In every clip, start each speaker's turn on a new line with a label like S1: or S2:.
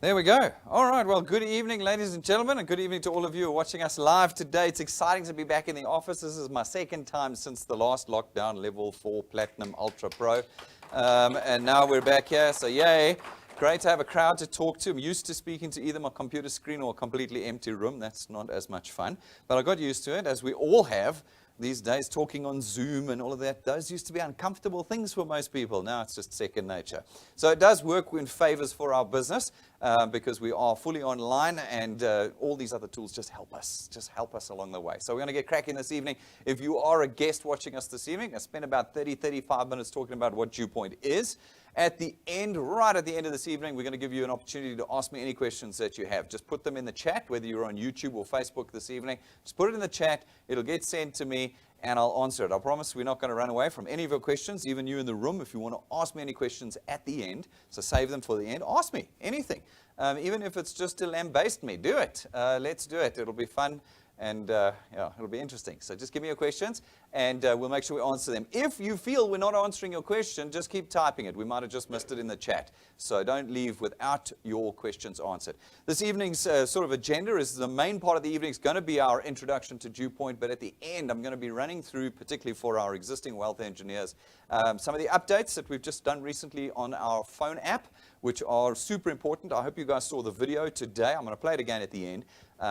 S1: There we go. All right. Well, good evening, ladies and gentlemen, and good evening to all of you who are watching us live today. It's exciting to be back in the office. This is my second time since the last lockdown, level 4 Platinum Ultra Pro. And now we're back here, so yay. Great to have a crowd to talk to. I'm used to speaking to either my computer screen or a completely empty room. That's not as much fun. But I got used to it, as we all have these days, talking on Zoom and all of that. Those used to be uncomfortable things for most people. Now it's just second nature. So it does work in favors for our business because we are fully online, and all these other tools just help us along the way. So we're going to get cracking this evening. If you are a guest watching us this evening, I spent about 35 minutes talking about what DuePoint is. At the end, right at the end of this evening, we're going to give you an opportunity to ask me any questions that you have. Just put them in the chat, whether you're on YouTube or Facebook this evening. Just put it in the chat. It'll get sent to me, and I'll answer it. I promise we're not going to run away from any of your questions, even you in the room. If you want to ask me any questions at the end, so save them for the end, ask me anything. Even if it's just to lambaste me, do it. Let's do it. It'll be fun. And yeah, it'll be interesting. So just give me your questions, and we'll make sure we answer them. If you feel we're not answering your question, just keep typing it. We might have just missed it in the chat. So don't leave without your questions answered. This evening's sort of agenda is the main part of the evening is going to be our introduction to DuePoint, but at the end, I'm going to be running through, particularly for our existing wealth engineers, some of the updates that we've just done recently on our phone app, which are super important. I hope you guys saw the video today. I'm going to play it again at the end.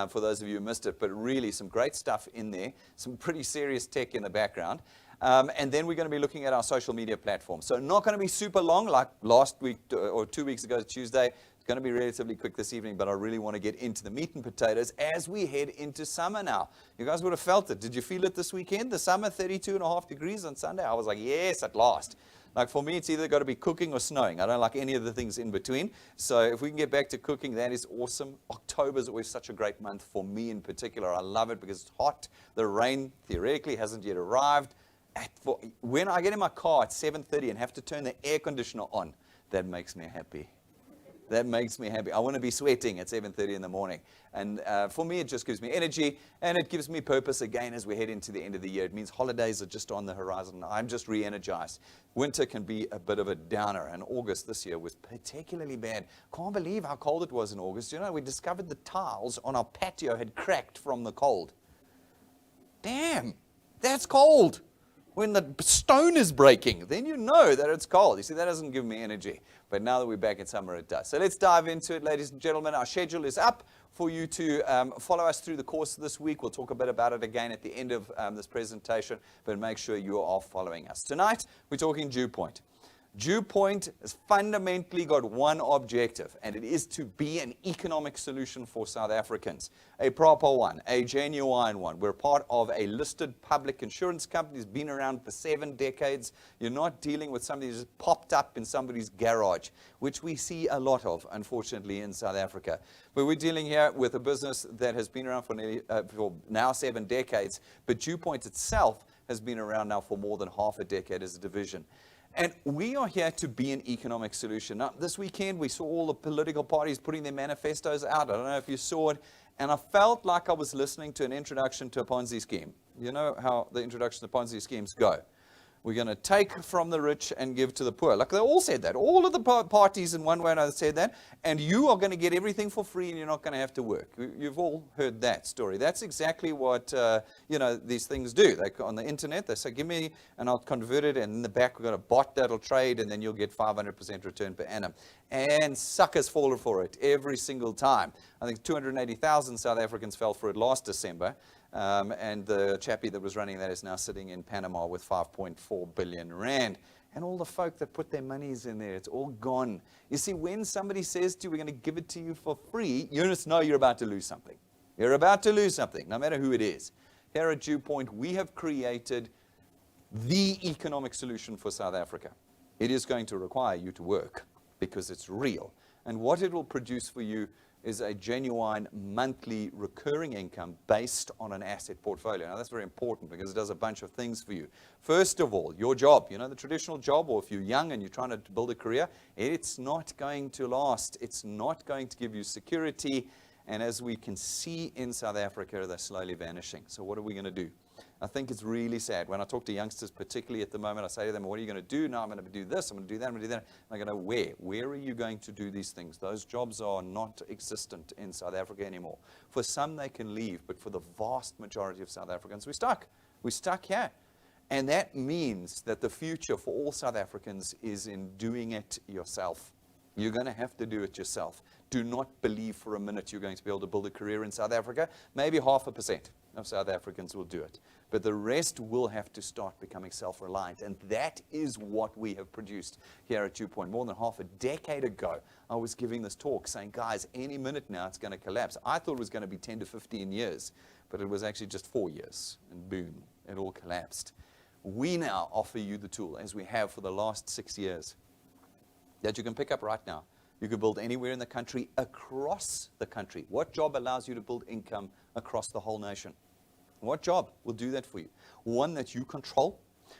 S1: For those of you who missed it, but really some great stuff in there, some pretty serious tech in the background. And then we're going to be looking at our social media platforms. So not going to be super long like last week or 2 weeks ago, Tuesday. It's going to be relatively quick this evening, but I really want to get into the meat and potatoes as we head into summer now. You guys would have felt it. Did you feel it this weekend? The summer, 32.5 degrees on Sunday. I was like, yes, at last. Like for me, it's either got to be cooking or snowing. I don't like any of the things in between. So if we can get back to cooking, that is awesome. October is always such a great month for me in particular. I love it because it's hot. The rain theoretically hasn't yet arrived. When I get in my car at 7:30 and have to turn the air conditioner on, that makes me happy. That makes me happy. I want to be sweating at 7:30 in the morning. And for me, it just gives me energy, and it gives me purpose again as we head into the end of the year. It means holidays are just on the horizon. I'm just re-energized. Winter can be a bit of a downer, and August this year was particularly bad. Can't believe how cold it was in August. You know, we discovered the tiles on our patio had cracked from the cold. Damn, that's cold. When the stone is breaking, then you know that it's cold. You see, that doesn't give me energy. But now that we're back in summer, it does. So let's dive into it, ladies and gentlemen. Our schedule is up for you to follow us through the course of this week. We'll talk a bit about it again at the end of this presentation, but make sure you are following us. Tonight, we're talking DuePoint. DuePoint has fundamentally got one objective, and it is to be an economic solution for South Africans. A proper one, a genuine one. We're part of a listed public insurance company that's been around for 7 decades. You're not dealing with somebody who's popped up in somebody's garage, which we see a lot of, unfortunately, in South Africa. But we're dealing here with a business that has been around for now 7 decades, but DuePoint itself has been around now for more than half a decade as a division. And we are here to be an economic solution. Now, this weekend, we saw all the political parties putting their manifestos out. I don't know if you saw it. And I felt like I was listening to an introduction to a Ponzi scheme. You know how the introduction to Ponzi schemes go. We're going to take from the rich and give to the poor. Like they all said that. All of the parties in one way or another said that. And you are going to get everything for free and you're not going to have to work. You've all heard that story. That's exactly what, these things do. On the internet, they say, give me, and I'll convert it. And in the back, we've got a bot that'll trade, and then you'll get 500% return per annum. And suckers fall for it every single time. I think 280,000 South Africans fell for it last December. And the chappie that was running that is now sitting in Panama with 5.4 billion rand. And all the folk that put their monies in there, it's all gone. You see, when somebody says to you, we're going to give it to you for free, you just know you're about to lose something. You're about to lose something, no matter who it is. Here at DuePoint, we have created the economic solution for South Africa. It is going to require you to work because it's real. And what it will produce for you is a genuine monthly recurring income based on an asset portfolio. Now, that's very important because it does a bunch of things for you. First of all, your job, the traditional job, or if you're young and you're trying to build a career, it's not going to last. It's not going to give you security. And as we can see in South Africa, they're slowly vanishing. So what are we going to do? I think it's really sad. When I talk to youngsters, particularly at the moment, I say to them, what are you going to do? No, I'm going to do this, I'm going to do that, I'm going to do that. And I go, where? Where are you going to do these things? Those jobs are not existent in South Africa anymore. For some, they can leave, but for the vast majority of South Africans, we're stuck. We're stuck here. And that means that the future for all South Africans is in doing it yourself. You're going to have to do it yourself. Do not believe for a minute you're going to be able to build a career in South Africa. Maybe 0.5% of South Africans will do it. But the rest will have to start becoming self-reliant. And that is what we have produced here at DuePoint. More than half a decade ago, I was giving this talk saying, guys, any minute now it's going to collapse. I thought it was going to be 10 to 15 years, but it was actually just 4 years. And boom, it all collapsed. We now offer you the tool, as we have for the last 6 years, that you can pick up right now. You can build anywhere in the country, across the country. What job allows you to build income across the whole nation? What job will do that for you? One that you control,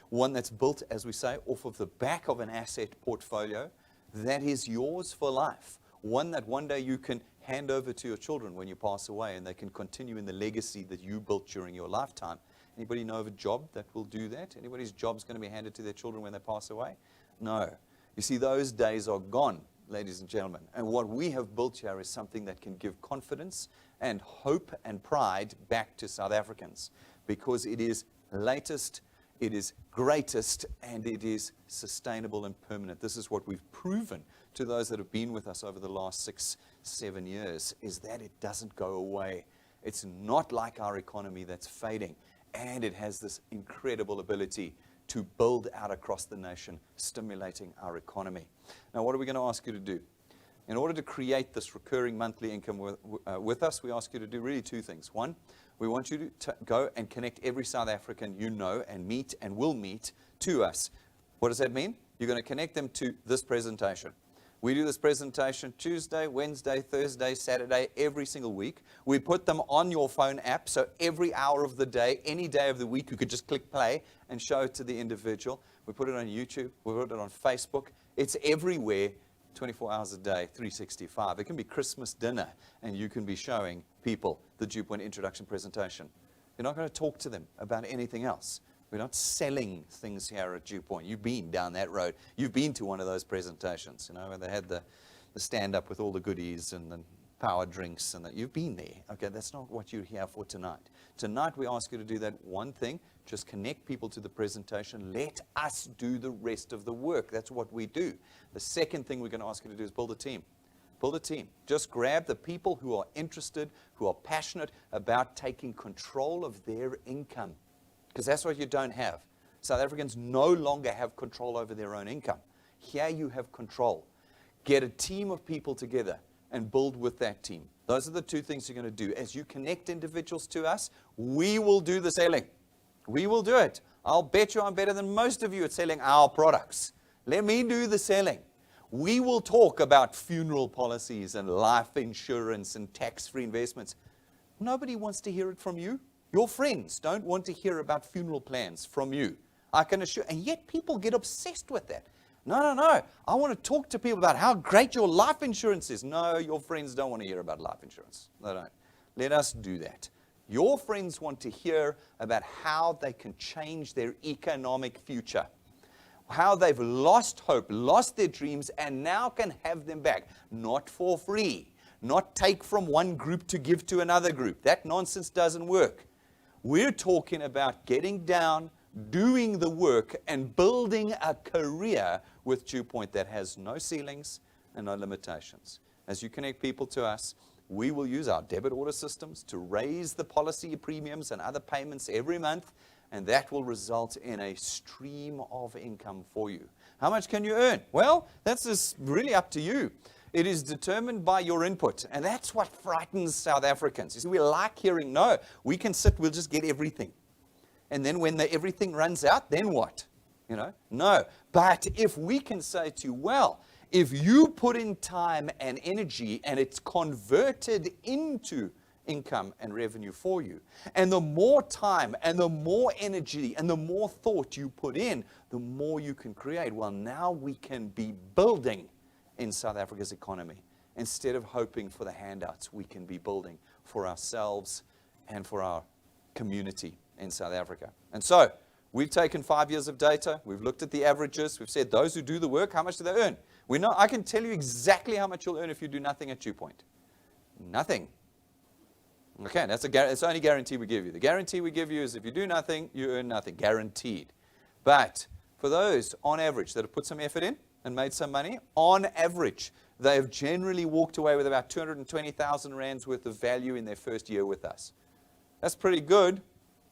S1: one that's built, as we say, off of the back of an asset portfolio that is yours for life. One that one day you can hand over to your children when you pass away, and they can continue in the legacy that you built during your lifetime. Anybody know of a job that will do that? Anybody's job's going to be handed to their children when they pass away? No. You see, those days are gone, ladies and gentlemen. And what we have built here is something that can give confidence and hope and pride back to South Africans, because it is latest, it is greatest, and it is sustainable and permanent. This is what we've proven to those that have been with us over the last 6, 7 years, is that it doesn't go away. It's not like our economy that's fading. And it has this incredible ability to build out across the nation, stimulating our economy. Now, what are we going to ask you to do? In order to create this recurring monthly income with us, we ask you to do really 2 things. One, we want you to go and connect every South African you know and meet and will meet to us. What does that mean? You're going to connect them to this presentation. We do this presentation Tuesday, Wednesday, Thursday, Saturday, every single week. We put them on your phone app, so every hour of the day, any day of the week, you could just click play and show it to the individual. We put it on YouTube. We put it on Facebook. It's everywhere, 24 hours a day, 365. It can be Christmas dinner, and you can be showing people the DuePoint introduction presentation. You're not going to talk to them about anything else. We're not selling things here at DuePoint. You've been down that road. You've been to one of those presentations, you know, where they had the stand-up with all the goodies and the power drinks, and that. You've been there. Okay, that's not what you're here for tonight. Tonight, we ask you to do that one thing. Just connect people to the presentation. Let us do the rest of the work. That's what we do. The second thing we're going to ask you to do is build a team. Build a team. Just grab the people who are interested, who are passionate about taking control of their income. Because that's what you don't have. South Africans no longer have control over their own income. Here you have control. Get a team of people together and build with that team. Those are the 2 things you're going to do. As you connect individuals to us, we will do the selling. We will do it. I'll bet you I'm better than most of you at selling our products. Let me do the selling. We will talk about funeral policies and life insurance and tax-free investments. Nobody wants to hear it from you. Your friends don't want to hear about funeral plans from you. I can assure, and yet people get obsessed with that. No. I want to talk to people about how great your life insurance is. No, your friends don't want to hear about life insurance. They don't. Let us do that. Your friends want to hear about how they can change their economic future, how they've lost hope, lost their dreams, and now can have them back, not for free, not take from one group to give to another group. That nonsense doesn't work. We're talking about getting down, doing the work, and building a career with DuePoint that has no ceilings and no limitations. As you connect people to us, we will use our debit order systems to raise the policy premiums and other payments every month, and that will result in a stream of income for you. How much can you earn? Well, that's just really up to you. It is determined by your input, and that's what frightens South Africans. You see, we like hearing, no, we can sit, we'll just get everything. And then when everything runs out, then what? You know, no. But if we can say to you, well, if you put in time and energy and it's converted into income and revenue for you, and the more time and the more energy and the more thought you put in, the more you can create. Well, now we can be building in South Africa's economy. Instead of hoping for the handouts, we can be building for ourselves and for our community. in South Africa. And so we've taken 5 years of data. We've looked at the averages. We've said those who do the work, how much do they earn? We know, I can tell you exactly how much you'll earn if you do nothing at DuePoint. Nothing. Okay, that's the only guarantee we give you. The guarantee we give you is if you do nothing, you earn nothing, guaranteed. But for those, on average, that have put some effort in and made some money, on average, they have generally walked away with about 220,000 rands worth of value in their first year with us. That's pretty good.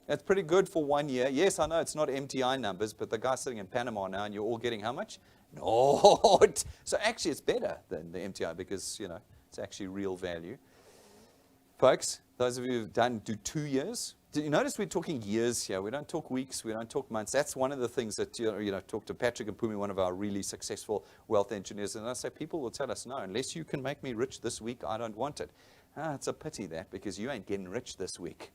S1: That's pretty good for 1 year. Yes, I know it's not MTI numbers, but the guy's sitting in Panama now, and you're all getting how much? No. So actually, it's better than the MTI because, you know, it's actually real value. Folks, those of you who've do 2 years, did you notice we're talking years here? We don't talk weeks, we don't talk months. That's one of the things that, talk to Patrick and Pumi, one of our really successful wealth engineers, and I say, people will tell us, no, unless you can make me rich this week, I don't want it. It's a pity that, because you ain't getting rich this week.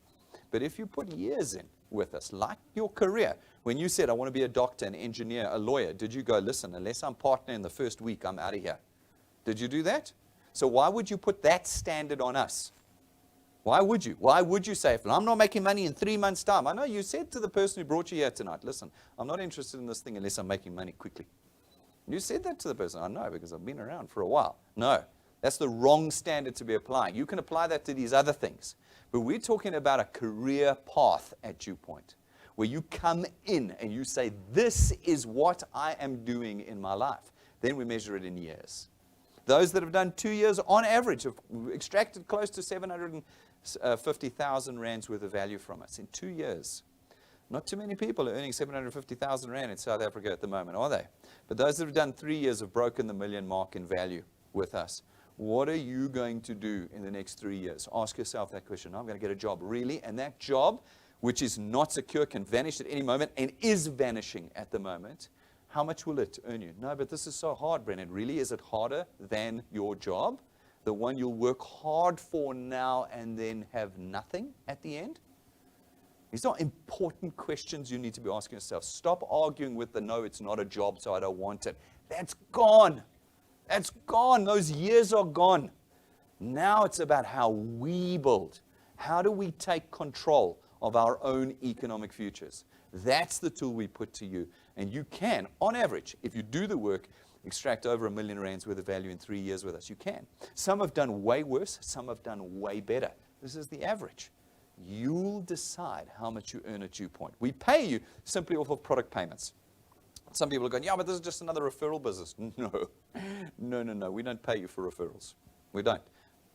S1: But if you put years in with us, like your career, when you said, I want to be a doctor, an engineer, a lawyer, did you go, listen, unless I'm partner in the first week, I'm out of here? Did you do that? So why would you put that standard on us? Why would you? Why would you say, if I'm not making money in 3 months' time? I know you said to the person who brought you here tonight, listen, I'm not interested in this thing unless I'm making money quickly. You said that to the person. I know, because I've been around for a while. No, that's the wrong standard to be applying. You can apply that to these other things. But we're talking about a career path at DuePoint, where you come in and you say, this is what I am doing in my life. Then we measure it in years. Those that have done 2 years, on average, have extracted close to 750,000 rands worth of value from us in 2 years. Not too many people are earning 750,000 rand in South Africa at the moment, are they? But those that have done 3 years have broken the million mark in value with us. What are you going to do in the next 3 years? Ask yourself that question. I'm going to get a job, really? And that job, which is not secure, can vanish at any moment and is vanishing at the moment. How much will it earn you? No, but this is so hard, Brennan. Really? Is it harder than your job? The one you'll work hard for now and then have nothing at the end? These are important questions you need to be asking yourself. Stop arguing with the no, it's not a job, so I don't want it. That's gone. That's gone. Those years are gone. Now it's about how we build. How do we take control of our own economic futures? That's the tool we put to you. And you can, on average, if you do the work, extract over 1 million rands worth of value in 3 years with us. You can. Some have done way worse. Some have done way better. This is the average. You'll decide how much you earn at DuePoint. We pay you simply off of product payments. Some people are going, yeah, but this is just another referral business. No. No. We don't pay you for referrals. We don't.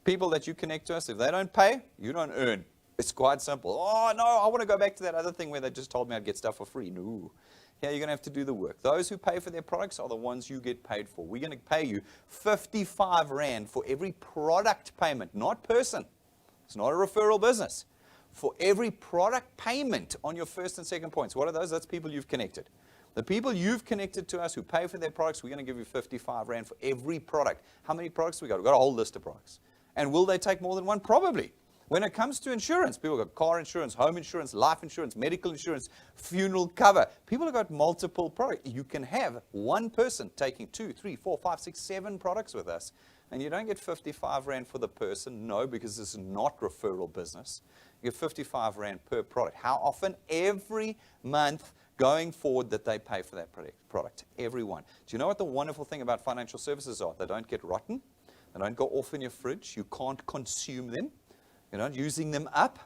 S1: People that you connect to us, if they don't pay, you don't earn. It's quite simple. Oh, no, I want to go back to that other thing where they just told me I'd get stuff for free. No. Here, you're going to have to do the work. Those who pay for their products are the ones you get paid for. We're going to pay you 55 Rand for every product payment, not person. It's not a referral business. For every product payment on your first and second points. What are those? That's people you've connected. The people you've connected to us who pay for their products, we're going to give you 55 Rand for every product. How many products we got? We've got a whole list of products. And will they take more than one? Probably. When it comes to insurance, people have got car insurance, home insurance, life insurance, medical insurance, funeral cover. People have got multiple products. You can have one person taking 2, 3, 4, 5, 6, 7 products with us. And you don't get 55 Rand for the person. No, because this is not referral business. You get 55 Rand per product. How often? Every month going forward that they pay for that product. Everyone. Do you know what the wonderful thing about financial services are? They don't get rotten. They don't go off in your fridge. You can't consume them. You're not using them up.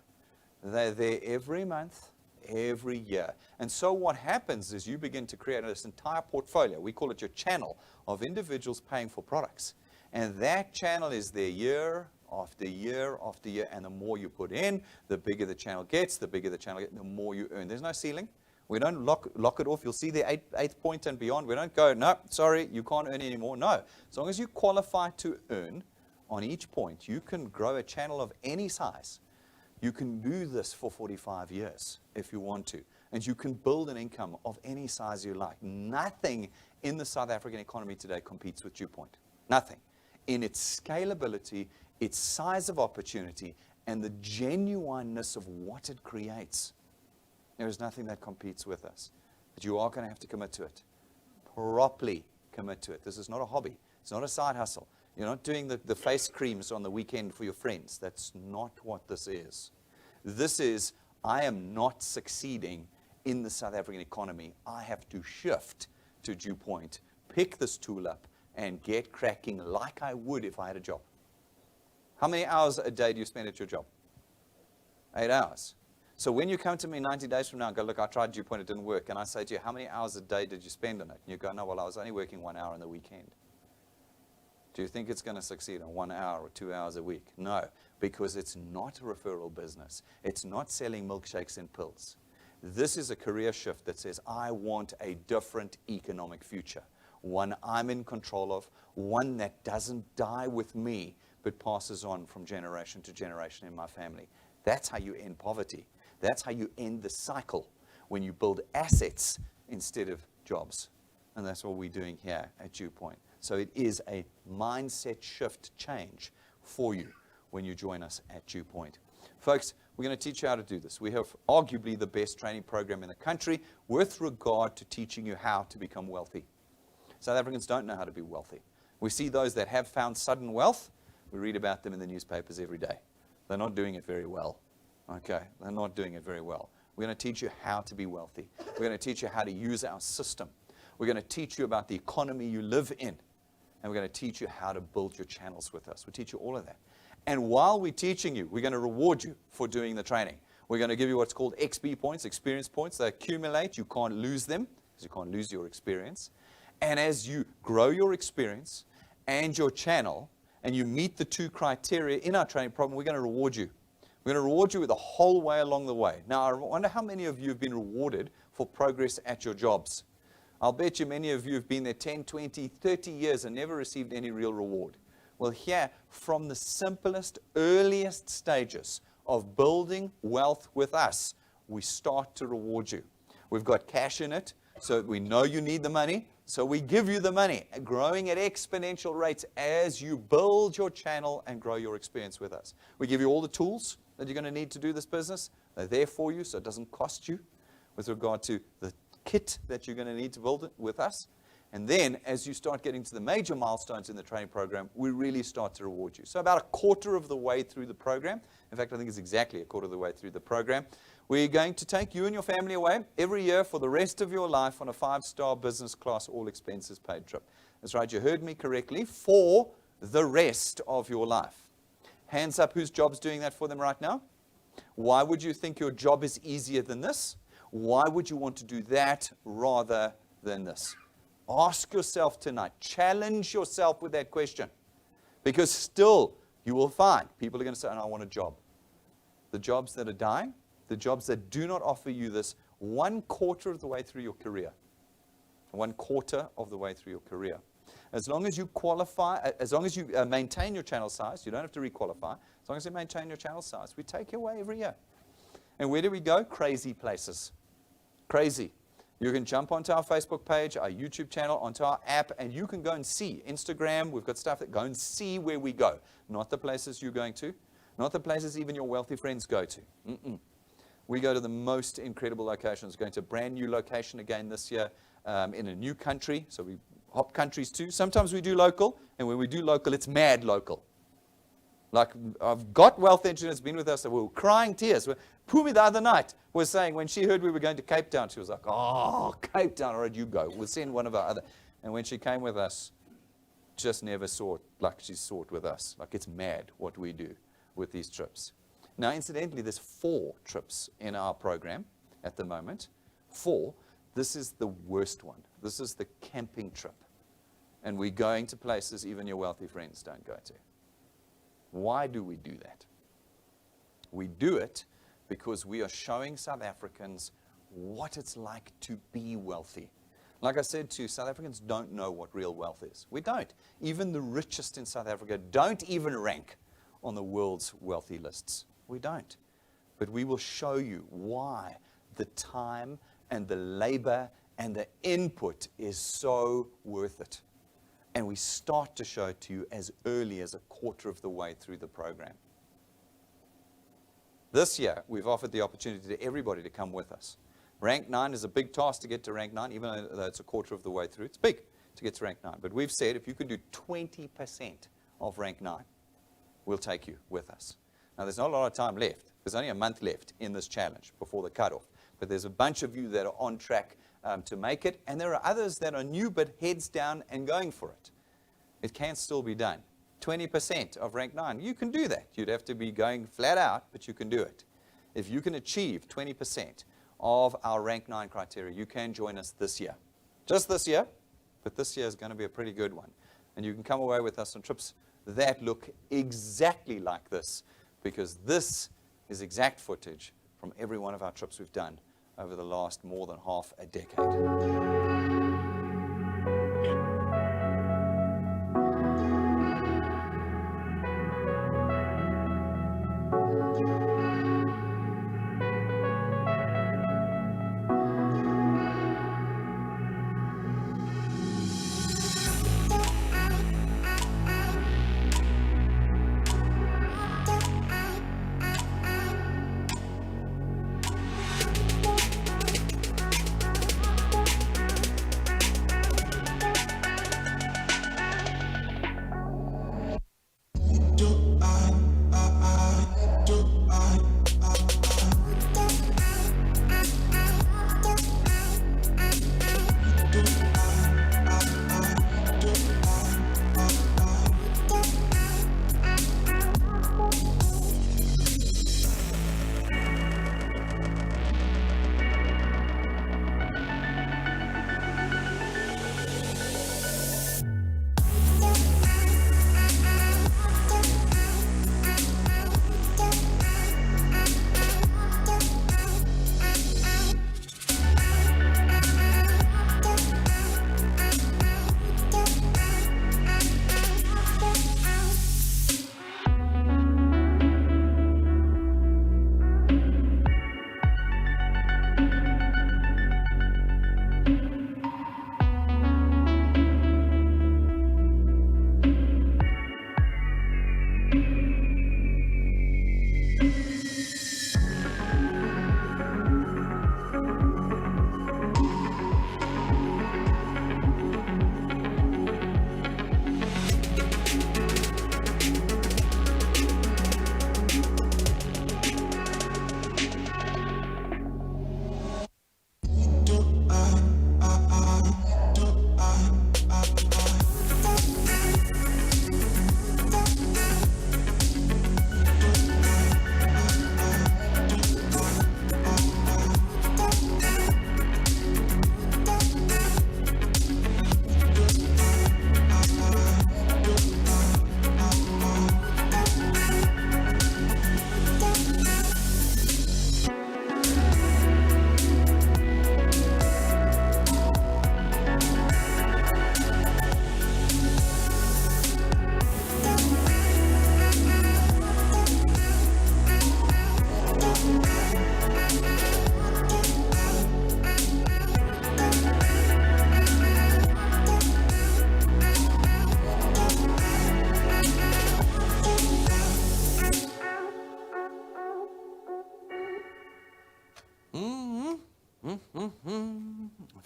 S1: They're there every month, every year. And so what happens is you begin to create this entire portfolio. We call it your channel of individuals paying for products. And that channel is there year after year after year. And the more you put in, the bigger the channel gets, the more you earn. There's no ceiling. We don't lock it off. You'll see the eighth point and beyond. We don't go, no, sorry, you can't earn anymore. No. As long as you qualify to earn, on each point, you can grow a channel of any size. You can do this for 45 years if you want to. And you can build an income of any size you like. Nothing in the South African economy today competes with DuePoint. Nothing. In its scalability, its size of opportunity, and the genuineness of what it creates. There is nothing that competes with us. But you are going to have to commit to it. Properly commit to it. This is not a hobby. It's not a side hustle. You're not doing the face creams on the weekend for your friends. That's not what this is. This is, I am not succeeding in the South African economy. I have to shift to DuePoint, pick this tool up, and get cracking like I would if I had a job. How many hours a day do you spend at your job? 8 hours. So when you come to me 90 days from now and go, look, I tried DuePoint, it didn't work, and I say to you, how many hours a day did you spend on it? And you go, no, well, I was only working 1 hour on the weekend. Do you think it's going to succeed in 1 hour or 2 hours a week? No, because it's not a referral business. It's not selling milkshakes and pills. This is a career shift that says, I want a different economic future, one I'm in control of, one that doesn't die with me, but passes on from generation to generation in my family. That's how you end poverty. That's how you end the cycle, when you build assets instead of jobs. And that's what we're doing here at DuePoint. So it is a mindset shift change for you when you join us at DuePoint. Folks, we're going to teach you how to do this. We have arguably the best training program in the country with regard to teaching you how to become wealthy. South Africans don't know how to be wealthy. We see those that have found sudden wealth. We read about them in the newspapers every day. They're not doing it very well. Okay, they're not doing it very well. We're going to teach you how to be wealthy. We're going to teach you how to use our system. We're going to teach you about the economy you live in. And we're going to teach you how to build your channels with us. We'll teach you all of that. And while we're teaching you, we're going to reward you for doing the training. We're going to give you what's called XP points, experience points. They accumulate. You can't lose them because you can't lose your experience. And as you grow your experience and your channel, and you meet the 2 criteria in our training program, we're going to reward you. We're going to reward you the whole way along the way. Now, I wonder how many of you have been rewarded for progress at your jobs. I'll bet you many of you have been there 10, 20, 30 years and never received any real reward. Well, here, from the simplest, earliest stages of building wealth with us, we start to reward you. We've got cash in it, so we know you need the money, so we give you the money, growing at exponential rates as you build your channel and grow your experience with us. We give you all the tools that you're going to need to do this business. They're there for you, so it doesn't cost you with regard to the kit that you're going to need to build it with us. And then, as you start getting to the major milestones in the training program, we really start to reward you. So about a quarter of the way through the program, in fact, I think it's exactly a quarter of the way through the program, we're going to take you and your family away every year for the rest of your life on a 5-star business class, all expenses paid trip. That's right, you heard me correctly, for the rest of your life. Hands up, whose job's doing that for them right now? Why would you think your job is easier than this? Why would you want to do that rather than this? Ask yourself tonight, challenge yourself with that question. Because still, you will find people are going to say, oh, I want a job. The jobs that are dying, the jobs that do not offer you this 1/4 of the way through your career. 1/4 of the way through your career. As long as you qualify, as long as you maintain your channel size, you don't have to requalify. As long as you maintain your channel size, we take you away every year. And where do we go? Crazy places. Crazy. You can jump onto our Facebook page, our YouTube channel, onto our app, and you can go and see. Instagram, we've got stuff that go and see where we go. Not the places you're going to. Not the places even your wealthy friends go to. We go to the most incredible locations. Going to a brand new location again this year in a new country. So we hop countries too. Sometimes we do local, and when we do local, it's mad local. Like, I've got wealth engineers been with us, we were crying tears. Pumi the other night was saying, when she heard we were going to Cape Town, she was like, oh, Cape Town, all right, you go. We'll send one of our other. And when she came with us, just never saw it like she saw it with us. Like, it's mad what we do with these trips. Now, incidentally, there's 4 trips in our program at the moment. 4. This is the worst one. This is the camping trip. And we're going to places even your wealthy friends don't go to. Why do we do that? We do it because we are showing South Africans what it's like to be wealthy. Like I said to you, South Africans don't know what real wealth is. We don't. Even the richest in South Africa don't even rank on the world's wealthy lists. We don't. But we will show you why the time and the labor and the input is so worth it. And we start to show it to you as early as a quarter of the way through the program. This year, we've offered the opportunity to everybody to come with us. Rank 9 is a big task to get to rank 9, even though it's a quarter of the way through. It's big to get to rank 9. But we've said if you can do 20% of rank 9, we'll take you with us. Now, there's not a lot of time left. There's only a month left in this challenge before the cutoff. But there's a bunch of you that are on track to make it, and there are others that are new but heads down and going for it. It can still be done. 20% of rank 9, you can do that. You'd have to be going flat out, but you can do it. If you can achieve 20% of our rank 9 criteria, you can join us this year. Just this year, but this year is going to be a pretty good one. And you can come away with us on trips that look exactly like this, because this is exact footage from every one of our trips we've done over the last more than half a decade.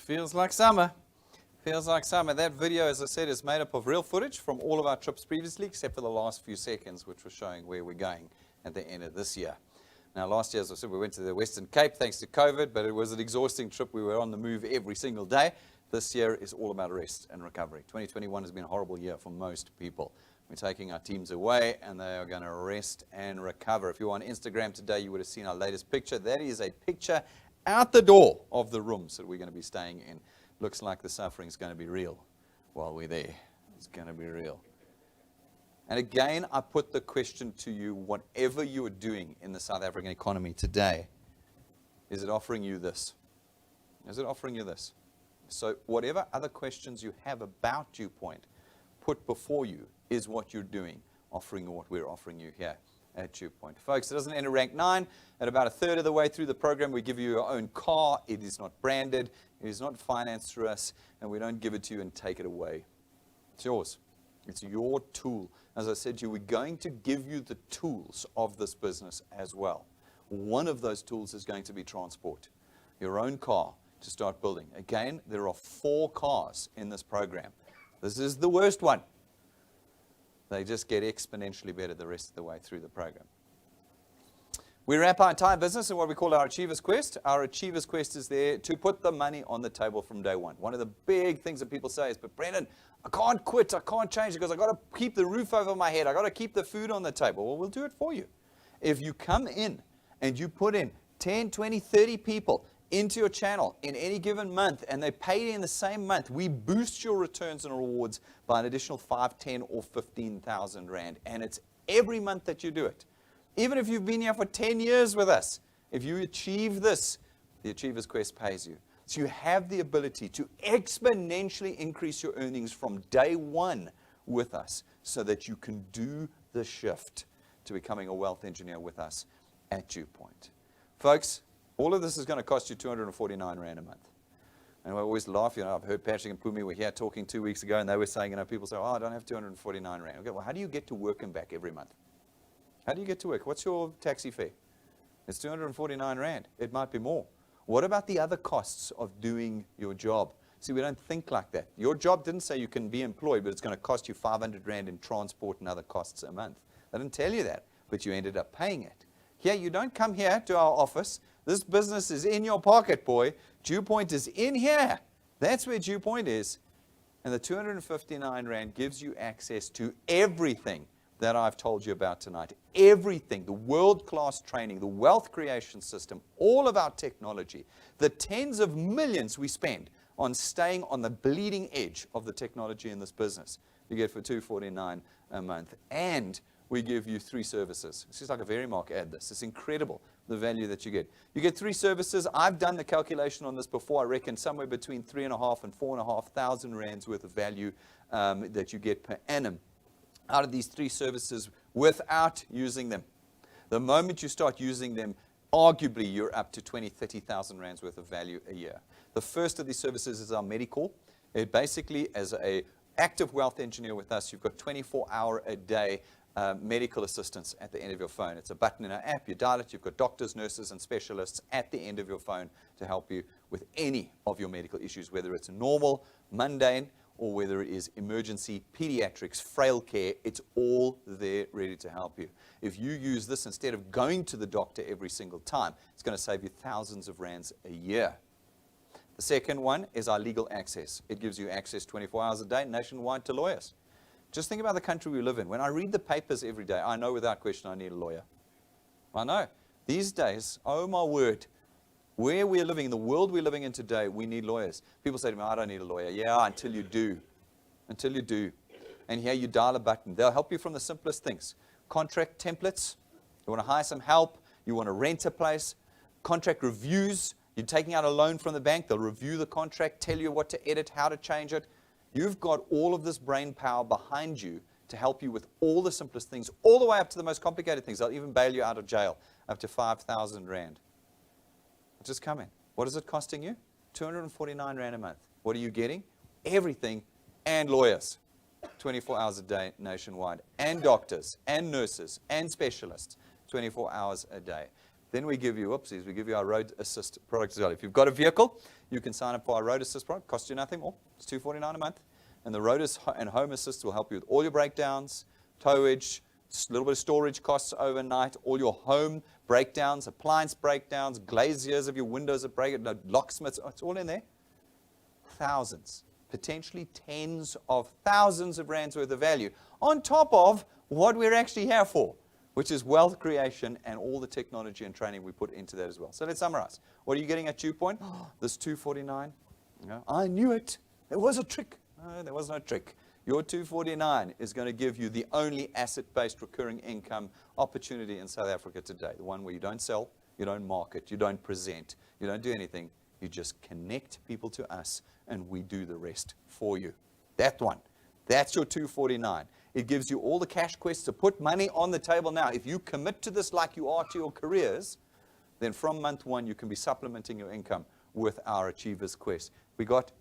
S1: Feels like summer. Feels like summer. That video, as I said, is made up of real footage from all of our trips previously, except for the last few seconds, which was showing where we're going at the end of this year. Now, last year, as I said, we went to the Western Cape thanks to COVID, but it was an exhausting trip. We were on the move every single day. This year is all about rest and recovery. 2021 has been a horrible year for most people. We're taking our teams away, and they are going to rest and recover. If you were on Instagram today, you would have seen our latest picture. That is a picture out the door of the rooms that we're going to be staying in. Looks like the suffering is going to be real while we're there. It's going to be real. And again, I put the question to you, whatever you are doing in the South African economy today, is it offering you this? Is it offering you this? So whatever other questions you have about DuePoint, put before you is what you're doing, offering what we're offering you here at DuePoint. Folks, it doesn't end at rank 9. At about a third of the way through the program, we give you your own car. It is not branded. It is not financed through us, and we don't give it to you and take it away. It's yours. It's your tool. As I said to you, we're going to give you the tools of this business as well. One of those tools is going to be transport, your own car to start building. Again, there are 4 cars in this program. This is the worst one. They just get exponentially better the rest of the way through the program. We wrap our entire business in what we call our Achievers Quest. Our Achievers Quest is there to put the money on the table from day one. One of the big things that people say is, but Brendan, I can't quit, I can't change because I've got to keep the roof over my head, I've got to keep the food on the table. Well, we'll do it for you. If you come in and you put in 10, 20, 30 people into your channel in any given month and they pay in the same month, we boost your returns and rewards by an additional 5, 10, or 15,000 Rand. And it's every month that you do it. Even if you've been here for 10 years with us, if you achieve this, the Achievers Quest pays you. So you have the ability to exponentially increase your earnings from day one with us so that you can do the shift to becoming a wealth engineer with us at DuePoint. Folks, all of this is going to cost you 249 Rand a month. And I always laugh, I've heard Patrick and Pumi were here talking 2 weeks ago, and they were saying, people say, oh, I don't have 249 Rand. Okay, well, how do you get to work and back every month? How do you get to work? What's your taxi fare? It's 249 Rand. It might be more. What about the other costs of doing your job? See, we don't think like that. Your job didn't say you can be employed, but it's going to cost you 500 Rand in transport and other costs a month. They didn't tell you that, but you ended up paying it. Here, you don't come here to our office. This business is in your pocket, boy. DuePoint is in here. That's where DuePoint is. And the 259 Rand gives you access to everything that I've told you about tonight. Everything, the world-class training, the wealth creation system, all of our technology, the tens of millions we spend on staying on the bleeding edge of the technology in this business. You get for $249 a month. And we give you 3 services. It's just like a Verimark ad this. It's incredible, the value that you get. You get 3 services. I've done the calculation on this before. I reckon somewhere between 3,500 and 4,500 Rands worth of value that you get per annum out of these 3 services without using them. The moment you start using them, arguably you're up to 20,000, 30,000 Rands worth of value a year. The first of these services is our medical. It basically, as an active wealth engineer with us, you've got 24-hour-a-day medical assistance at the end of your phone. It's a button in our app. You dial it. You've got doctors, nurses, and specialists at the end of your phone to help you with any of your medical issues, whether it's normal, mundane, or whether it is emergency, pediatrics, frail care. It's all there ready to help you. If you use this instead of going to the doctor every single time, it's going to save you thousands of Rands a year. The second one is our legal access. It gives you access 24 hours a day nationwide to lawyers. Just think about the country we live in. When I read the papers every day, I know without question I need a lawyer. I know. These days, oh my word, where we're living, in the world we're living in today, we need lawyers. People say to me, I don't need a lawyer. Yeah, until you do. Until you do. And here you dial a button. They'll help you from the simplest things. Contract templates. You want to hire some help. You want to rent a place. Contract reviews. You're taking out a loan from the bank. They'll review the contract, tell you what to edit, how to change it. You've got all of this brain power behind you to help you with all the simplest things, all the way up to the most complicated things. They'll even bail you out of jail up to 5,000 Rand. Just come in. What is it costing you? 249 Rand a month. What are you getting? Everything and lawyers. 24 hours a day nationwide. And doctors and nurses and specialists. 24 hours a day. Then we give you, we give you our road assist product as well. If you've got a vehicle, you can sign up for our road assist product. Costs you nothing more. It's $249 a month. And the road and home assist will help you with all your breakdowns, towage, a little bit of storage costs overnight, all your home breakdowns, appliance breakdowns, glaziers of your windows that break, locksmiths, it's all in there. Thousands, potentially tens of thousands of Rands worth of value on top of what we're actually here for, which is wealth creation and all the technology and training we put into that as well. So let's summarize. What are you getting at DuePoint? This 249. I knew it. There was a trick. No, there was no trick. Your 249 is going to give you the only asset-based recurring income opportunity in South Africa today. The one where you don't sell, you don't market, you don't present, you don't do anything. You just connect people to us and we do the rest for you. That one. That's your 249. It gives you all the cash quests to put money on the table now. If you commit to this like you are to your careers, then from month 1 you can be supplementing your income with our Achievers Quest. We got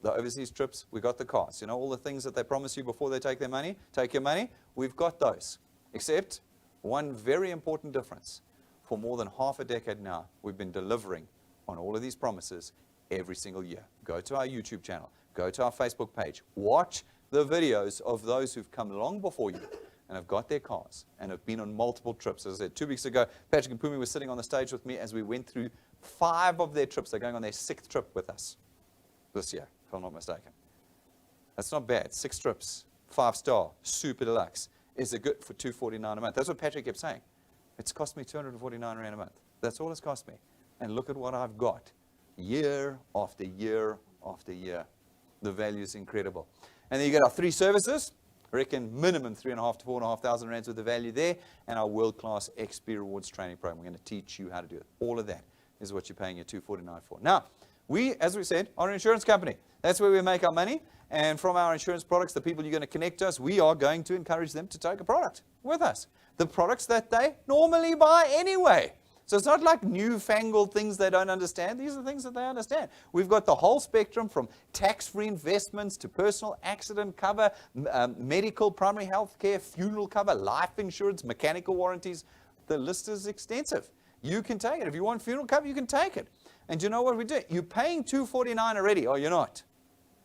S1: the overseas trips, we got the cars. You know, all the things that they promise you before they take your money, we've got those. Except one very important difference. For more than half a decade now, we've been delivering on all of these promises every single year. Go to our YouTube channel, go to our Facebook page, watch the videos of those who've come long before you and have got their cars and have been on multiple trips. As I said, 2 weeks ago, Patrick and Pumi were sitting on the stage with me as we went through 5 of their trips. They're going on their 6th trip with us this year, if I'm not mistaken. That's not bad. 6 trips, 5-star, super deluxe. Is it good for $249 a month? That's what Patrick kept saying. It's cost me 249 Rand a month. That's all it's cost me. And look at what I've got year after year after year. The value is incredible. And then you get our 3 services. I reckon minimum 3,500 to 4,500 rands worth of value there, and our world-class XP Rewards training program. We're going to teach you how to do it. All of that is what you're paying your $249 for. Now, we, as we said, are an insurance company. That's where we make our money. And from our insurance products, the people you're going to connect to us, we are going to encourage them to take a product with us. The products that they normally buy anyway. So it's not like newfangled things they don't understand. These are things that they understand. We've got the whole spectrum from tax-free investments to personal accident cover, medical, primary health care, funeral cover, life insurance, mechanical warranties. The list is extensive. You can take it. If you want funeral cover, you can take it. And you know what we do? You're paying $249 already, or you're not.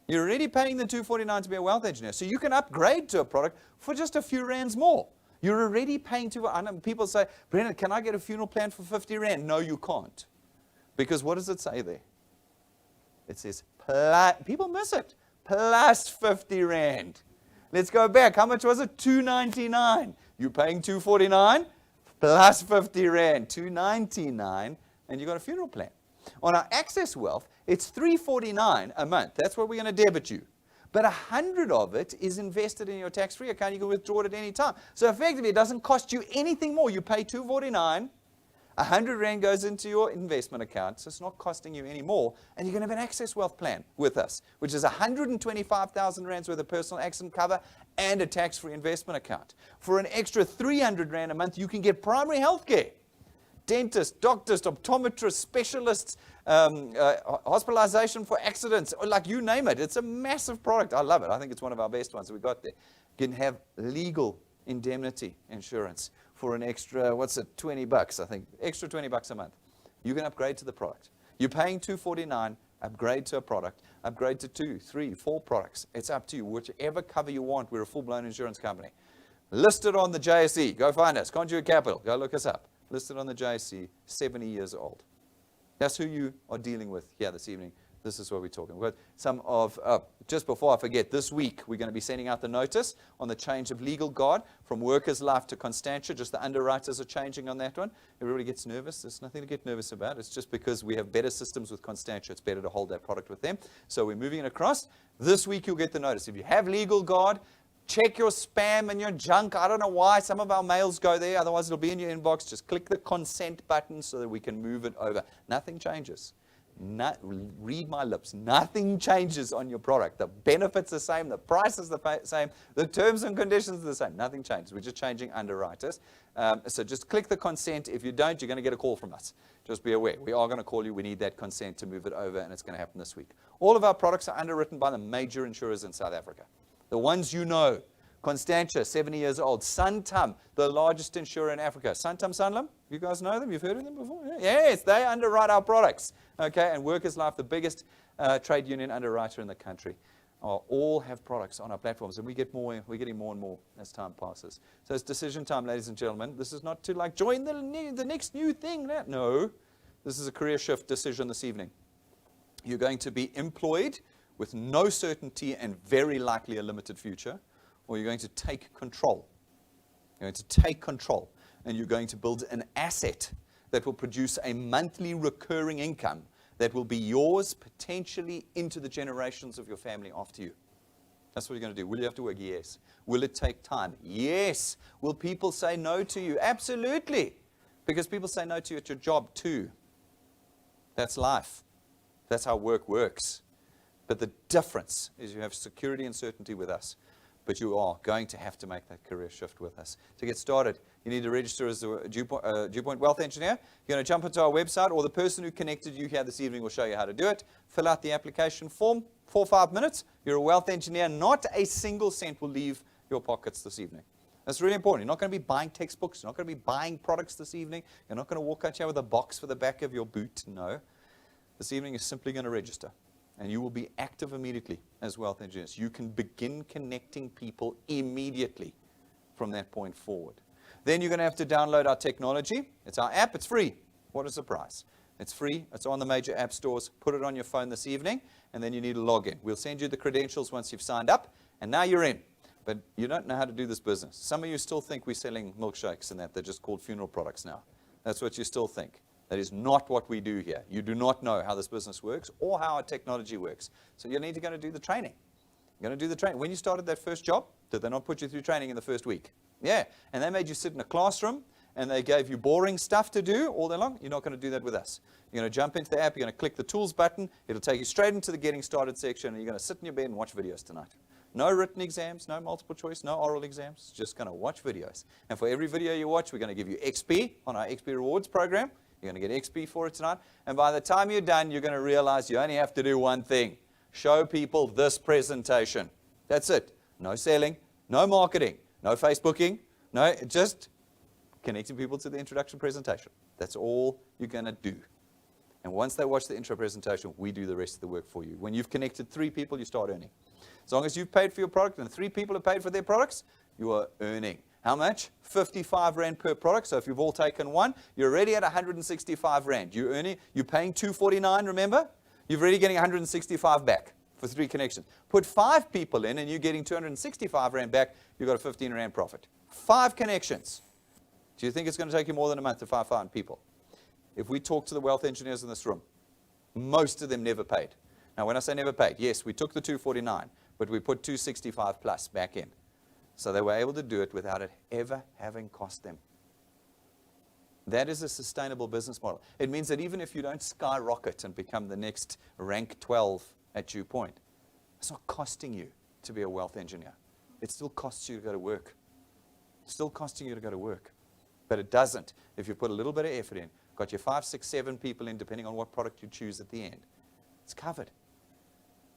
S1: You're already paying the $249 to be a wealth engineer. So you can upgrade to a product for just a few rands more. You're already paying I know people say, Brendan, can I get a funeral plan for 50 Rand? No, you can't. Because what does it say there? It says, people miss it, plus 50 Rand. Let's go back. How much was it? $299. You're paying $249 plus 50 Rand, $299, and you got a funeral plan. On our Access Wealth, it's $349 a month. That's what we're going to debit you. But 100 of it is invested in your tax-free account. You can withdraw it at any time. So effectively, it doesn't cost you anything more. You pay $249, 100 Rand goes into your investment account, so it's not costing you any more. And you're going to have an Access Wealth plan with us, which is 125,000 Rands worth of personal accident cover and a tax-free investment account. For an extra 300 Rand a month, you can get primary health care. Dentists, doctors, optometrists, specialists, hospitalization for accidents, or like you name it. It's a massive product. I love it. I think it's one of our best ones that we got there. You can have legal indemnity insurance for an extra, what's it, $20, I think, extra $20 a month. You can upgrade to the product. You're paying $249, upgrade to a product, upgrade to 2, 3, 4 products. It's up to you. Whichever cover you want, we're a full-blown insurance company. Listed on the JSE. Go find us. Conduit Capital. Go look us up. Listed on the JSE, 70 years old. That's who you are dealing with here this evening. This is what we're talking about. Some of, just before I forget, this week we're going to be sending out the notice on the change of legal guard from Workers' Life to Constantia. Just the underwriters are changing on that one. Everybody gets nervous. There's nothing to get nervous about. It's just because we have better systems with Constantia. It's better to hold that product with them. So we're moving it across. This week you'll get the notice. If you have legal guard, check your spam and your junk. I don't know why some of our mails go there. Otherwise, it'll be in your inbox. Just click the consent button so that we can move it over. Nothing changes. Read my lips. Nothing changes on your product. The benefits are the same. The price is the same. The terms and conditions are the same. Nothing changes. We're just changing underwriters. So just click the consent. If you don't, you're going to get a call from us. Just be aware. We are going to call you. We need that consent to move it over, and it's going to happen this week. All of our products are underwritten by the major insurers in South Africa. The ones you know, Constantia, 70 years old. Santam, the largest insurer in Africa. Santam Sanlam, you guys know them? You've heard of them before? Yes, they underwrite our products. Okay, and Workers' Life, the biggest trade union underwriter in the country, all have products on our platforms, and we're getting more and more as time passes. So it's decision time, ladies and gentlemen. This is not to like join the next new thing. No, this is a career shift decision this evening. You're going to be employed with no certainty and very likely a limited future, or you're going to take control. You're going to take control, and you're going to build an asset that will produce a monthly recurring income that will be yours potentially into the generations of your family after you. That's what you're going to do. Will you have to work? Yes. Will it take time? Yes. Will people say no to you? Absolutely. Because people say no to you at your job too. That's life. That's how work works. But the difference is you have security and certainty with us. But you are going to have to make that career shift with us. To get started, you need to register as a DuePoint Wealth Engineer. You're going to jump into our website, or the person who connected you here this evening will show you how to do it. Fill out the application form, 4 or 5 minutes. You're a wealth engineer. Not a single cent will leave your pockets this evening. That's really important. You're not going to be buying textbooks. You're not going to be buying products this evening. You're not going to walk out here with a box for the back of your boot. No. This evening you're simply going to register. And you will be active immediately as wealth engineers. You can begin connecting people immediately from that point forward. Then you're going to have to download our technology. It's our app. It's free. What a surprise. It's free. It's on the major app stores. Put it on your phone this evening, and then you need to log in. We'll send you the credentials once you've signed up, and now you're in. But you don't know how to do this business. Some of you still think we're selling milkshakes and that. They're just called funeral products now. That's what you still think. That is not what we do here. You do not know how this business works or how our technology works. So you need to go to do the training. You're going to do the training. When you started that first job, did they not put you through training in the first week? Yeah. And they made you sit in a classroom, and they gave you boring stuff to do all day long. You're not going to do that with us. You're going to jump into the app. You're going to click the tools button. It'll take you straight into the getting started section, and you're going to sit in your bed and watch videos tonight. No written exams, no multiple choice, no oral exams. Just going to watch videos. And for every video you watch, we're going to give you XP on our XP Rewards program. You're going to get XP for it tonight. And by the time you're done, you're going to realize you only have to do one thing. Show people this presentation. That's it. No selling, no marketing, no Facebooking, no, just connecting people to the introduction presentation. That's all you're going to do. And once they watch the intro presentation, we do the rest of the work for you. When you've connected 3 people, you start earning. As long as you've paid for your product and 3 people have paid for their products, you are earning. How much? 55 Rand per product. So if you've all taken one, you're already at 165 Rand. You're paying 249, remember? You're already getting 165 back for 3 connections. Put 5 people in and you're getting 265 Rand back. You've got a 15 Rand profit. 5 connections. Do you think it's going to take you more than a month to find people? If we talk to the wealth engineers in this room, most of them never paid. Now, when I say never paid, yes, we took the 249, but we put 265 plus back in. So they were able to do it without it ever having cost them. That is a sustainable business model. It means that even if you don't skyrocket and become the next rank 12 at DuePoint, it's not costing you to be a wealth engineer. It still costs you to go to work. It's still costing you to go to work. But it doesn't if you put a little bit of effort in. Got your 5, 6, 7 people in, depending on what product you choose at the end. It's covered.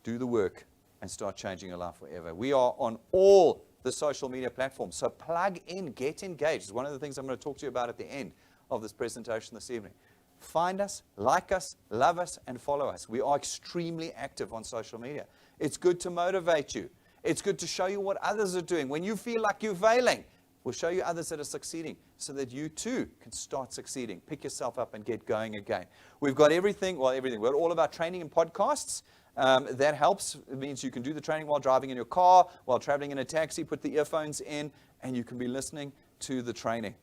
S1: Do the work and start changing your life forever. We are on all the social media platforms. So plug in, get engaged. It's one of the things I'm going to talk to you about at the end of this presentation this evening. Find us, like us, love us, and follow us. We are extremely active on social media. It's good to motivate you. It's good to show you what others are doing. When you feel like you're failing, we'll show you others that are succeeding so that you too can start succeeding. Pick yourself up and get going again. We've got everything. We've got all of our training and podcasts. That helps. It means you can do the training while driving in your car, while traveling in a taxi, put the earphones in, and you can be listening to the training.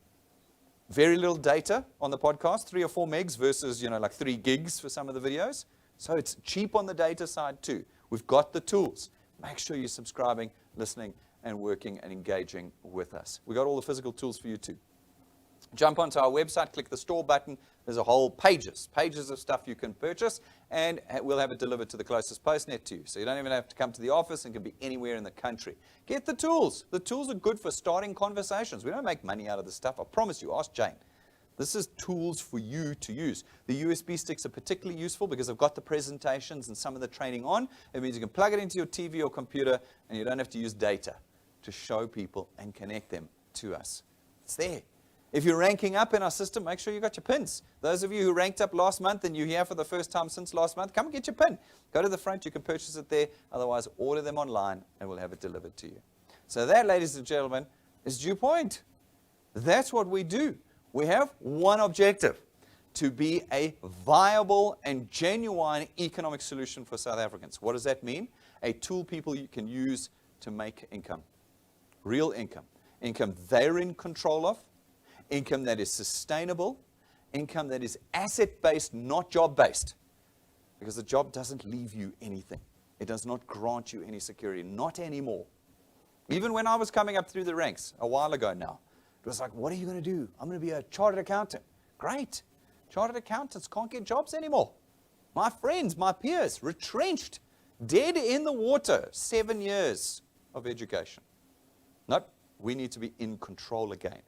S1: Very little data on the podcast, 3 or 4 megs versus, like 3 gigs for some of the videos. So it's cheap on the data side too. We've got the tools. Make sure you're subscribing, listening, and working and engaging with us. We've got all the physical tools for you too. Jump onto our website, click the store button. There's a whole pages of stuff you can purchase, and we'll have it delivered to the closest postnet to you. So you don't even have to come to the office and can be anywhere in the country. Get the tools. The tools are good for starting conversations. We don't make money out of this stuff. I promise you. Ask Jane. This is tools for you to use. The USB sticks are particularly useful because I've got the presentations and some of the training on. It means you can plug it into your TV or computer, and you don't have to use data to show people and connect them to us. It's there. If you're ranking up in our system, make sure you got your pins. Those of you who ranked up last month and you're here for the first time since last month, come and get your pin. Go to the front. You can purchase it there. Otherwise, order them online, and we'll have it delivered to you. So that, ladies and gentlemen, is DuePoint. That's what we do. We have one objective: to be a viable and genuine economic solution for South Africans. What does that mean? A tool people can use to make income. Real income. Income they're in control of. Income that is sustainable, income that is asset-based, not job-based. Because the job doesn't leave you anything. It does not grant you any security, not anymore. Even when I was coming up through the ranks a while ago now, it was like, what are you going to do? I'm going to be a chartered accountant. Great. Chartered accountants can't get jobs anymore. My friends, my peers, retrenched, dead in the water, 7 years of education. Nope, we need to be in control again.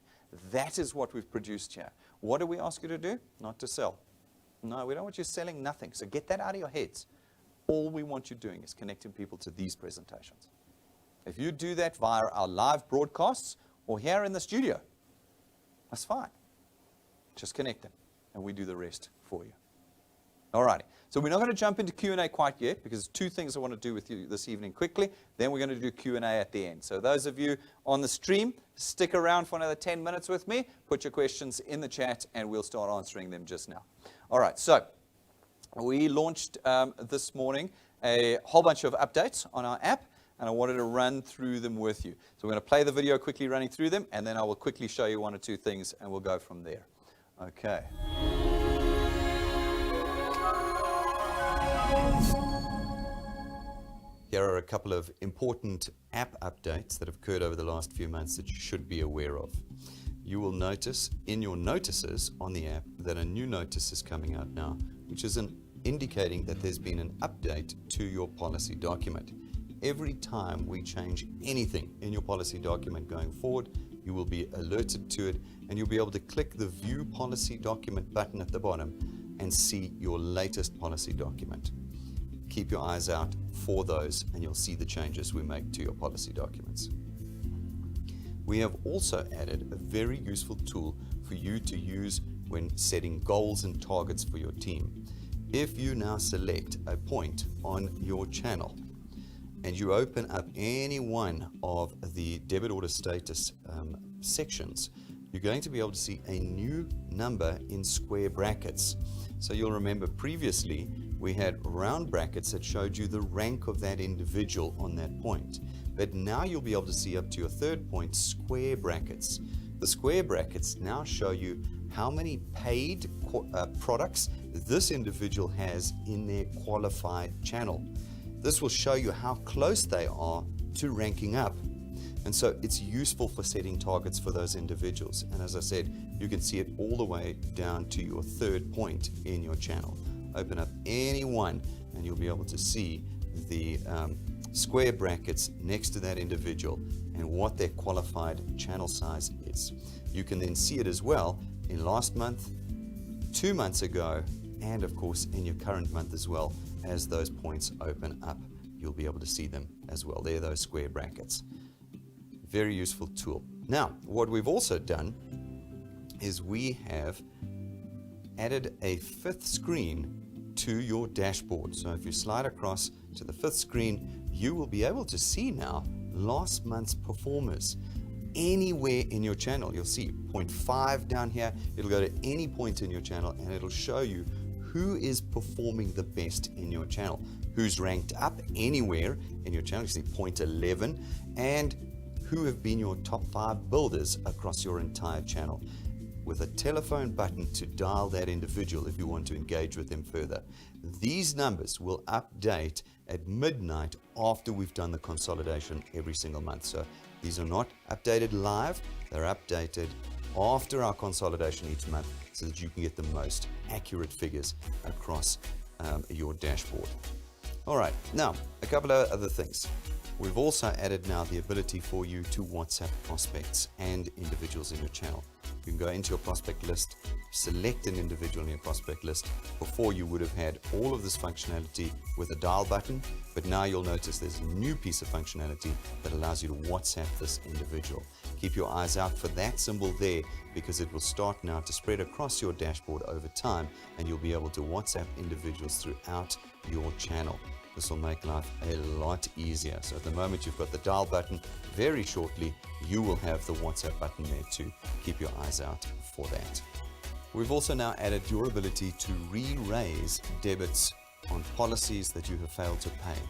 S1: That is what we've produced here. What do we ask you to do? Not to sell. No, we don't want you selling nothing. So get that out of your heads. All we want you doing is connecting people to these presentations. If you do that via our live broadcasts or here in the studio, that's fine. Just connect them, and we do the rest for you. All righty. So we're not going to jump into Q&A quite yet because there's two things I want to do with you this evening quickly. Then we're going to do Q&A at the end. So those of you on the stream, stick around for another 10 minutes with me. Put your questions in the chat and we'll start answering them just now. All right, so we launched this morning a whole bunch of updates on our app, and I wanted to run through them with you. So we're going to play the video quickly running through them, and then I will quickly show you one or two things, and we'll go from there. Okay. Here are a couple of important app updates that have occurred over the last few months that you should be aware of. You will notice in your notices on the app that a new notice is coming out now, which is indicating that there's been an update to your policy document. Every time we change anything in your policy document going forward, you will be alerted to it, and you'll be able to click the View Policy Document button at the bottom and see your latest policy document. Keep your eyes out for those, and you'll see the changes we make to your policy documents. We have also added a very useful tool for you to use when setting goals and targets for your team. If you now select a point on your channel and you open up any one of the debit order status sections, you're going to be able to see a new number in square brackets. So you'll remember previously we had round brackets that showed you the rank of that individual on that point. But now you'll be able to see up to your third point square brackets. The square brackets now show you how many paid products this individual has in their qualified channel. This will show you how close they are to ranking up. And so it's useful for setting targets for those individuals. And as I said, you can see it all the way down to your third point in your channel. Open up any one and you'll be able to see the square brackets next to that individual and what their qualified channel size is. You can then see it as well in last month, 2 months ago, and of course in your current month as well. As those points open up, you'll be able to see them as well. They're those square brackets. Very useful tool. Now, what we've also done is we have added a fifth screen to your dashboard. So if you slide across to the fifth screen, you will be able to see now last month's performers. Anywhere in your channel, you'll see 0.5 down here. It'll go to any point in your channel and it'll show you who is performing the best in your channel, who's ranked up anywhere in your channel. You see 0.11, and who have been your top 5 builders across your entire channel, with a telephone button to dial that individual if you want to engage with them further. These numbers will update at midnight after we've done the consolidation every single month. So these are not updated live, they're updated after our consolidation each month so that you can get the most accurate figures across your dashboard. All right, now a couple of other things. We've also added now the ability for you to WhatsApp prospects and individuals in your channel. You can go into your prospect list, select an individual in your prospect list. Before you would have had all of this functionality with a dial button, but now you'll notice there's a new piece of functionality that allows you to WhatsApp this individual. Keep your eyes out for that symbol there because it will start now to spread across your dashboard over time and you'll be able to WhatsApp individuals throughout your channel. This will make life a lot easier. So at the moment you've got the dial button, very shortly you will have the WhatsApp button there too. Keep your eyes out for that. We've also now added your ability to re-raise debits on policies that you have failed to pay.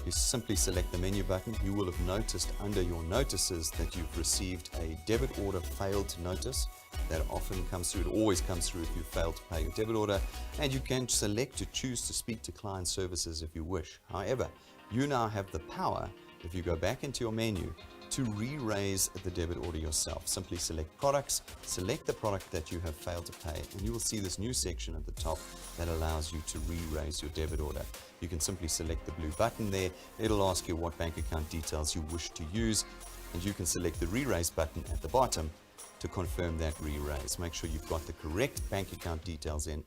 S1: You simply select the menu button. You will have noticed under your notices that you've received a debit order failed notice. That often comes through, it always comes through if you fail to pay your debit order, and you can select to choose to speak to client services if you wish. However, you now have the power, if you go back into your menu, to re-raise the debit order yourself. Simply select products, select the product that you have failed to pay, and you will see this new section at the top that allows you to re-raise your debit order. You can simply select the blue button there. It'll ask you what bank account details you wish to use, and you can select the re-raise button at the bottom to confirm that re-raise. Make sure you've got the correct bank account details in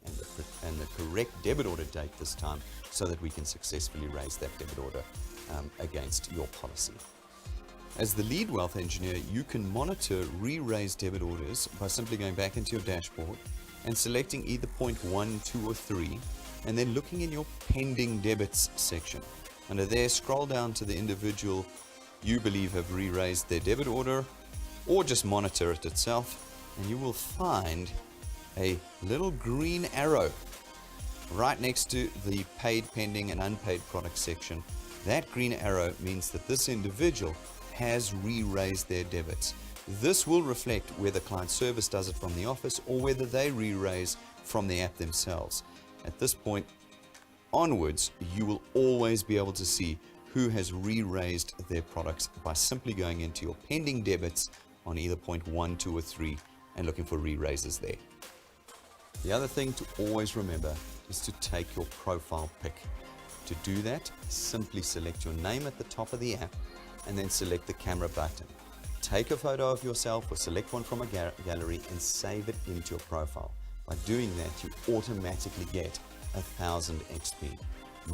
S1: and the correct debit order date this time so that we can successfully raise that debit order against your policy. As the lead wealth engineer, you can monitor re-raise debit orders by simply going back into your dashboard and selecting either point 1, 2, or 3 and then looking in your pending debits section. Under there, scroll down to the individual you believe have re-raised their debit order, or just monitor it itself, and you will find a little green arrow right next to the paid, pending, and unpaid product section. That green arrow means that this individual has re-raised their debits. This will reflect whether client service does it from the office or whether they re-raise from the app themselves. At this point onwards, you will always be able to see who has re-raised their products by simply going into your pending debits on either point 1, 2, or 3 and looking for re-raises there. The other thing to always remember is to take your profile pic. To do that, simply select your name at the top of the app and then select the camera button. Take a photo of yourself or select one from a gallery and save it into your profile. By doing that, you automatically get 1000 XP.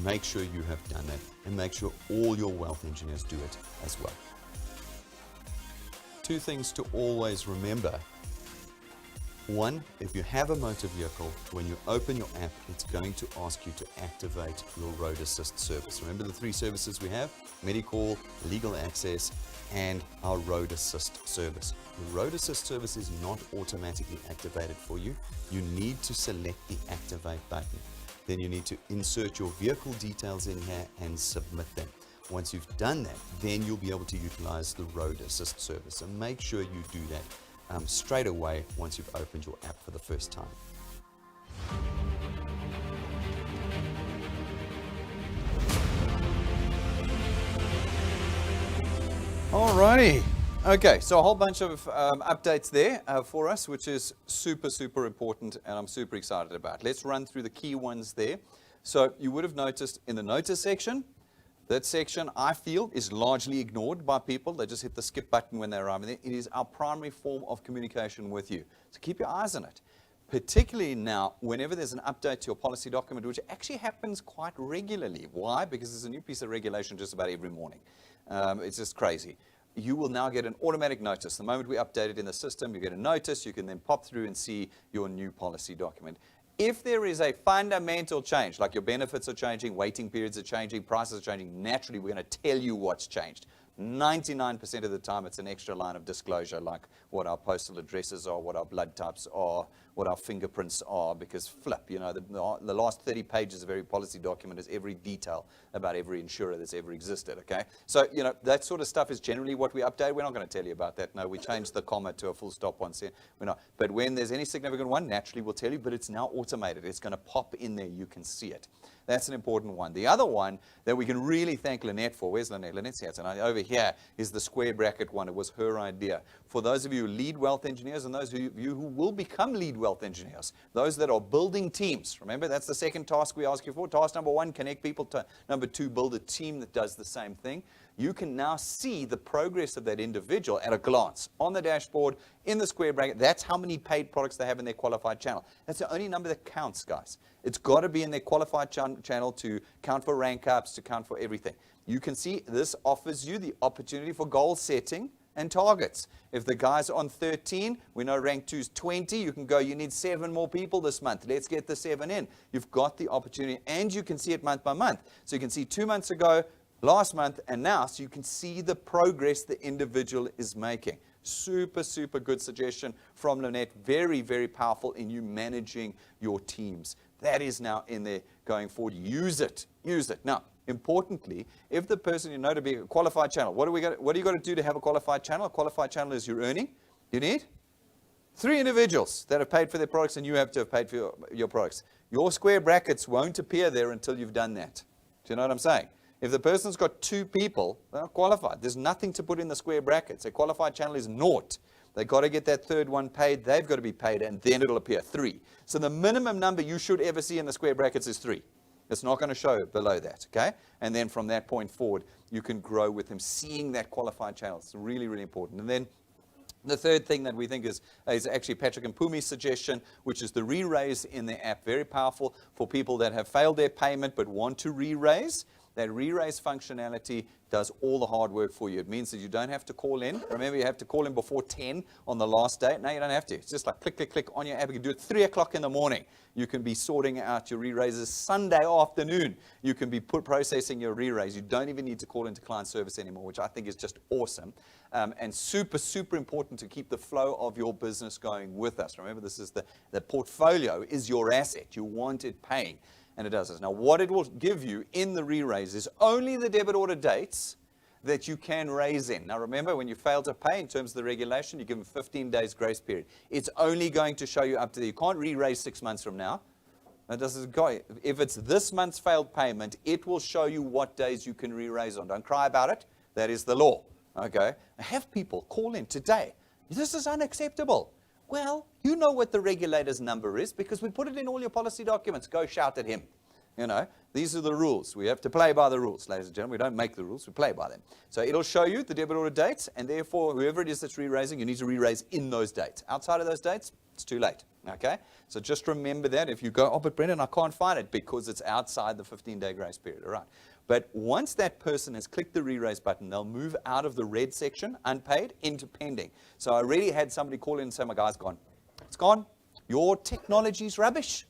S1: Make sure you have done that and make sure all your wealth engineers do it as well. Two things to always remember. One, if you have a motor vehicle, when you open your app, it's going to ask you to activate your road assist service. Remember the 3 services we have: Medicall, legal access, and our road assist service. The road assist service is not automatically activated for you. You need to select the activate button. Then you need to insert your vehicle details in here and submit them. Once you've done that, then you'll be able to utilize the road assist service. And make sure you do that straight away once you've opened your app for the first time. Alrighty. Okay, so a whole bunch of updates there for us, which is super, super important, and I'm super excited about. Let's run through the key ones there. So you would have noticed in the notice section, that section, I feel, is largely ignored by people. They just hit the skip button when they arrive there. It is our primary form of communication with you. So keep your eyes on it. Particularly now, whenever there's an update to your policy document, which actually happens quite regularly. Why? Because there's a new piece of regulation just about every morning. It's just crazy. You will now get an automatic notice. The moment we update it in the system, you get a notice. You can then pop through and see your new policy document. If there is a fundamental change, like your benefits are changing, waiting periods are changing, prices are changing, naturally we're going to tell you what's changed. 99% of the time it's an extra line of disclosure, like what our postal addresses are, what our blood types are, what our fingerprints are, because the last 30 pages of every policy document is every detail about every insurer that's ever existed, okay? So, that sort of stuff is generally what we update. We're not going to tell you about that. No, we changed the comma to a full stop once. We're not. But when there's any significant one, naturally we'll tell you, but it's now automated. It's going to pop in there. You can see it. That's an important one. The other one that we can really thank Lynette for, where's Lynette? Lynette's here tonight. Over here is the square bracket one. It was her idea. For those of you who lead wealth engineers and those of you who will become lead wealth engineers, those that are building teams, remember that's the second task we ask you for. Task number 1, connect people to number 2, build a team that does the same thing. You can now see the progress of that individual at a glance on the dashboard, in the square bracket. That's how many paid products they have in their qualified channel. That's the only number that counts, guys. It's got to be in their qualified channel to count for rank ups, to count for everything. You can see this offers you the opportunity for goal setting and targets. If the guy's on 13, we know rank 2 is 20, you can go, you need 7 more people this month. Let's get the 7 in. You've got the opportunity, and you can see it month by month. So you can see 2 months ago, last month, and now, so you can see the progress the individual is making. Super, super good suggestion from Lynette. Very, very powerful in you managing your teams. That is now in there going forward. Use it. Use it. Now, importantly, if the person you know to be a qualified channel, what do you got to do to have a qualified channel? A qualified channel is you're earning. You need 3 individuals that have paid for their products, and you have to have paid for your products. Your square brackets won't appear there until you've done that. Do you know what I'm saying? If the person's got 2 people, they're not qualified. There's nothing to put in the square brackets. A qualified channel is 0. They've got to get that 3rd one paid. They've got to be paid, and then it'll appear 3. So the minimum number you should ever see in the square brackets is 3. It's not going to show below that, okay? And then from that point forward, you can grow with them, seeing that qualified channel. It's really, really important. And then the third thing that we think is actually Patrick and Pumi's suggestion, which is the re-raise in the app. Very powerful for people that have failed their payment but want to re-raise. That re-raise functionality does all the hard work for you. It means that you don't have to call in. Remember, you have to call in before 10 on the last day. Now you don't have to. It's just like click, click, click on your app. You can do it 3 o'clock in the morning. You can be sorting out your re-raises Sunday afternoon. You can be processing your re-raise. You don't even need to call into client service anymore, which I think is just awesome. And super, super important to keep the flow of your business going with us. Remember, this is the portfolio is your asset. You want it paying. And it does this. Now, what it will give you in the re-raise is only the debit order dates that you can raise in. Now, remember, when you fail to pay, in terms of the regulation, you give them 15 days grace period. It's only going to show you up to there. You can't re-raise 6 months from now. That doesn't go. If it's this month's failed payment, it will show you what days you can re-raise on. Don't cry about it. That is the law. Okay? Have people call in today. This is unacceptable. Well, you know what the regulator's number is because we put it in all your policy documents. Go shout at him. You know, these are the rules. We have to play by the rules, ladies and gentlemen. We don't make the rules. We play by them. So it'll show you the debit order dates, and therefore, whoever it is that's re-raising, you need to re-raise in those dates. Outside of those dates, it's too late. Okay? So just remember that. If you go, oh, but Brendan, I can't find it because it's outside the 15-day grace period. All right. But once that person has clicked the re-raise button, they'll move out of the red section, unpaid, into pending. So I already had somebody call in and say, my guy's gone. It's gone. Your technology's rubbish.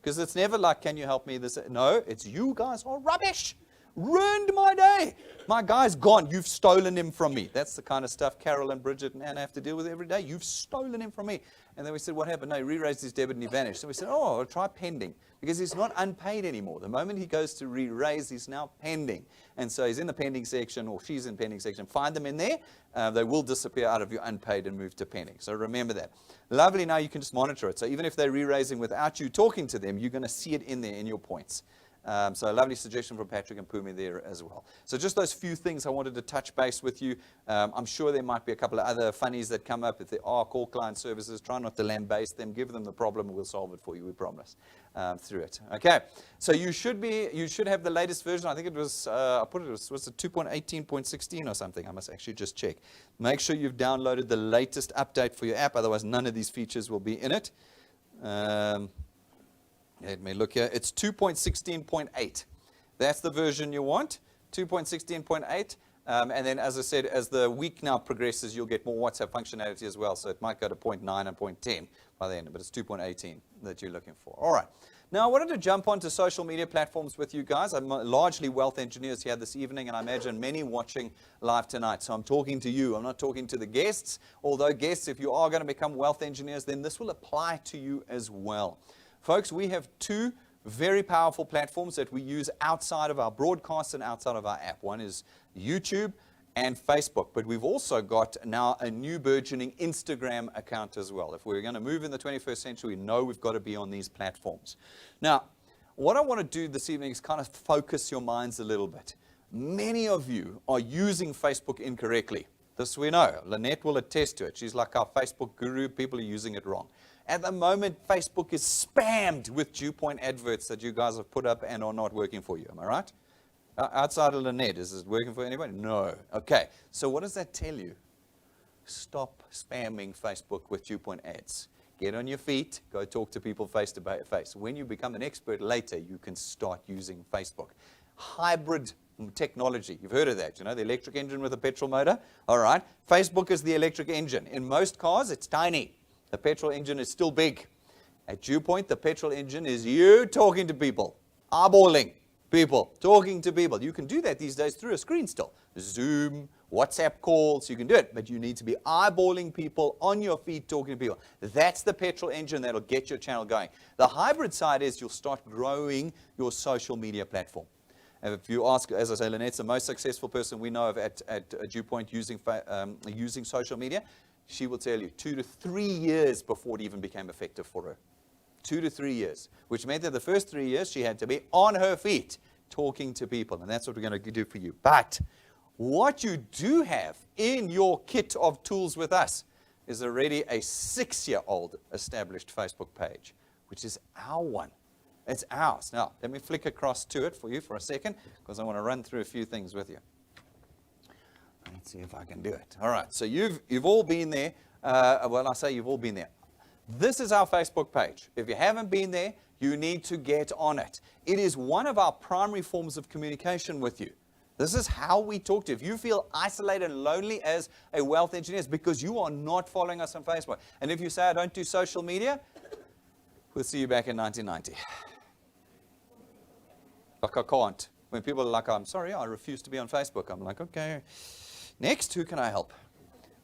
S1: Because it's never like, can you help me? No, it's you guys are rubbish. Ruined my day. My guy's gone. You've stolen him from me. That's the kind of stuff Carol and Bridget and Anna have to deal with every day. You've stolen him from me. And then we said, what happened? No, he re-raised his debit and he vanished. So we said, oh, I'll try pending. Because he's not unpaid anymore. The moment he goes to re-raise, he's now pending. And so he's in the pending section, or she's in pending section. Find them in there. They will disappear out of your unpaid and move to pending. So remember that. Lovely, now you can just monitor it. So even if they're re-raising without you talking to them, you're going to see it in there in your points. So a lovely suggestion from Patrick and Pumi there as well. So just those few things I wanted to touch base with you. I'm sure there might be a couple of other funnies that come up. If there are, call client services. Try not to lambaste them. Give them the problem and we'll solve it for you, we promise, through it. Okay, so you should have the latest version. I think it was, was it 2.18.16 or something? I must actually just check. Make sure you've downloaded the latest update for your app. Otherwise, none of these features will be in it. Let me look here. It's 2.16.8. That's the version you want, 2.16.8. And then, as I said, as the week now progresses, you'll get more WhatsApp functionality as well. So it might go to 0.9 and 0.10 by the end, but it's 2.18 that you're looking for. All right. Now, I wanted to jump onto social media platforms with you guys. I'm largely wealth engineers here this evening, and I imagine many watching live tonight. So I'm talking to you. I'm not talking to the guests. Although guests, if you are going to become wealth engineers, then this will apply to you as well. Folks, we have two very powerful platforms that we use outside of our broadcasts and outside of our app. One is YouTube and Facebook, but we've also got now a new burgeoning Instagram account as well. If we're going to move in the 21st century, we know we've got to be on these platforms. Now, what I want to do this evening is kind of focus your minds a little bit. Many of you are using Facebook incorrectly. This we know. Lynette will attest to it. She's like our Facebook guru. People are using it wrong. At the moment, Facebook is spammed with DuePoint adverts that you guys have put up and are not working for you. Am I right? Outside of Lynette, is it working for anybody? No. Okay. So what does that tell you? Stop spamming Facebook with DuePoint ads. Get on your feet. Go talk to people face to face. When you become an expert later, you can start using Facebook. Hybrid technology. You've heard of that, you know, the electric engine with a petrol motor. All right. Facebook is the electric engine. In most cars, it's tiny. The petrol engine is still big. At DuePoint, the petrol engine is you talking to people, eyeballing people, talking to people. You can do that these days through a screen still. Zoom, WhatsApp calls, you can do it, but you need to be eyeballing people on your feet, talking to people. That's the petrol engine that'll get your channel going. The hybrid side is you'll start growing your social media platform. And if you ask, as I say, Lynette's the most successful person we know of at DuePoint using social media. She will tell you 2 to 3 years before it even became effective for her. 2 to 3 years, which meant that the first 3 years she had to be on her feet talking to people, and that's what we're going to do for you. But what you do have in your kit of tools with us is already a 6-year-old established Facebook page, which is our one. It's ours. Now, let me flick across to it for you for a second, because I want to run through a few things with you. Let's see if I can do it. All right, so you've all been there. Well, I say you've all been there. This is our Facebook page. If you haven't been there, You need to get on it. It is one of our primary forms of communication with you. This is how we talk to you. If you feel isolated and lonely as a wealth engineer, it's because you are not following us on Facebook. And if you say, I don't do social media, we'll see you back in 1990. Like, I can't. When people are like, I'm sorry, I refuse to be on Facebook. I'm like, okay. Next, who can I help?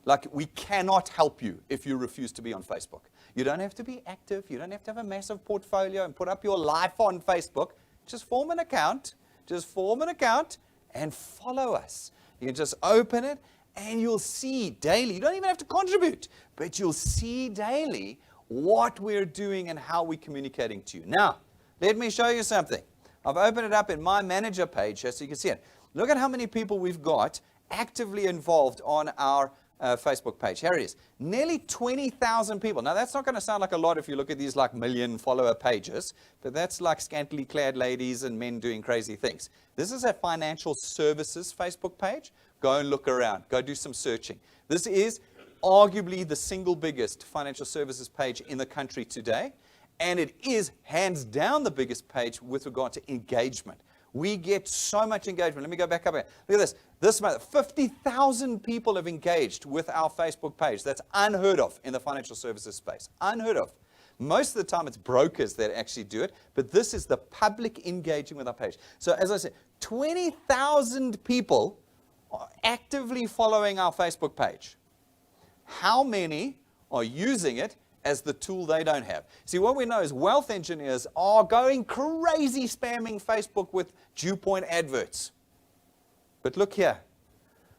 S1: Like, we cannot help you if you refuse to be on Facebook. You don't have to be active. You don't have to have a massive portfolio and put up your life on Facebook. Just form an account. Just form an account and follow us. You can just open it and you'll see daily. You don't even have to contribute, but you'll see daily what we're doing and how we're communicating to you. Now, let me show you something. I've opened it up in my manager page here so you can see it. Look at how many people we've got actively involved on our Facebook page. Here it is. Nearly 20,000 people. Now, that's not going to sound like a lot if you look at these like million follower pages, but that's like scantily clad ladies and men doing crazy things. This is a financial services Facebook page. Go and look around. Go do some searching. This is arguably the single biggest financial services page in the country today, and it is hands down the biggest page with regard to engagement. We get so much engagement. Let me go back up here. Look at this. This month, 50,000 people have engaged with our Facebook page. That's unheard of in the financial services space. Unheard of. Most of the time, it's brokers that actually do it, but this is the public engaging with our page. So as I said, 20,000 people are actively following our Facebook page. How many are using it as the tool they don't have? See, what we know is wealth engineers are going crazy spamming Facebook with DuePoint adverts. But look here.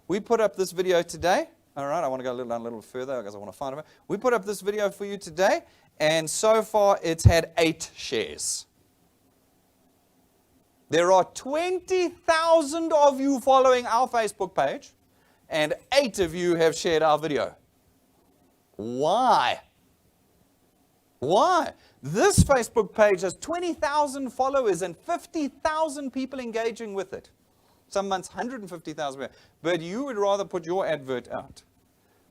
S1: We put up this video today. All right, I want to go a little further because I want to find it. We put up this video for you today, and so far it's had 8 shares. There are 20,000 of you following our Facebook page, and 8 of you have shared our video. Why? Why? This Facebook page has 20,000 followers and 50,000 people engaging with it. Some months, 150,000. But you would rather put your advert out.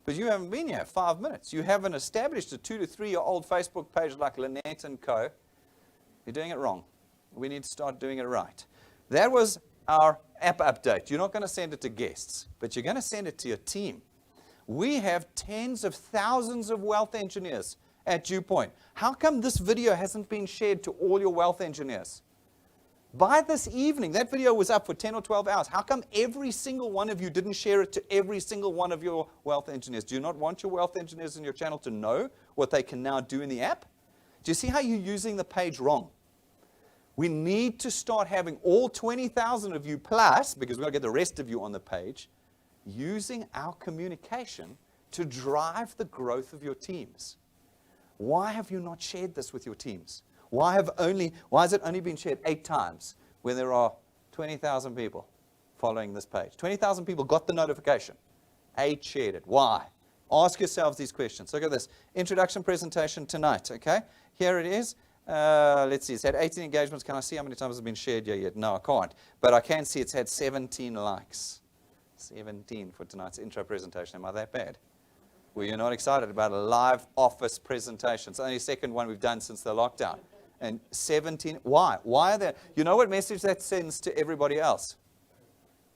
S1: But you haven't been here 5 minutes. You haven't established a 2- to 3-year-old Facebook page like Lynette and Co. You're doing it wrong. We need to start doing it right. That was our app update. You're not going to send it to guests, but you're going to send it to your team. We have tens of thousands of wealth engineers at DuePoint. How come this video hasn't been shared to all your wealth engineers? By this evening, that video was up for 10 or 12 hours. How come every single one of you didn't share it to every single one of your wealth engineers? Do you not want your wealth engineers in your channel to know what they can now do in the app? Do you see how you're using the page wrong? We need to start having all 20,000 of you plus, because we've got to get the rest of you on the page, using our communication to drive the growth of your teams. Why have you not shared this with your teams? Why has it only been shared 8 times when there are 20,000 people following this page? 20,000 people got the notification. 8 shared it. Why? Ask yourselves these questions. Look at this. Introduction presentation tonight, okay? Here it is. Let's see. It's had 18 engagements. Can I see how many times it's been shared yet? No, I can't. But I can see it's had 17 likes. 17 for tonight's intro presentation. Am I that bad? Well, you're not excited about a live office presentation. It's the only second one we've done since the lockdown. And 17, why? Why are there? You know what message that sends to everybody else?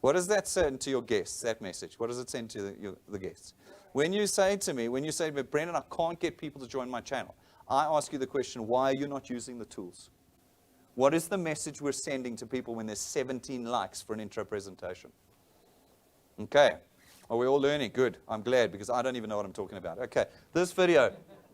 S1: What does that send to your guests, that message? What does it send to the guests? When you say to me, Brendan, I can't get people to join my channel, I ask you the question, why are you not using the tools? What is the message we're sending to people when there's 17 likes for an intro presentation? Okay. Are we all learning? Good. I'm glad, because I don't even know what I'm talking about. Okay. This video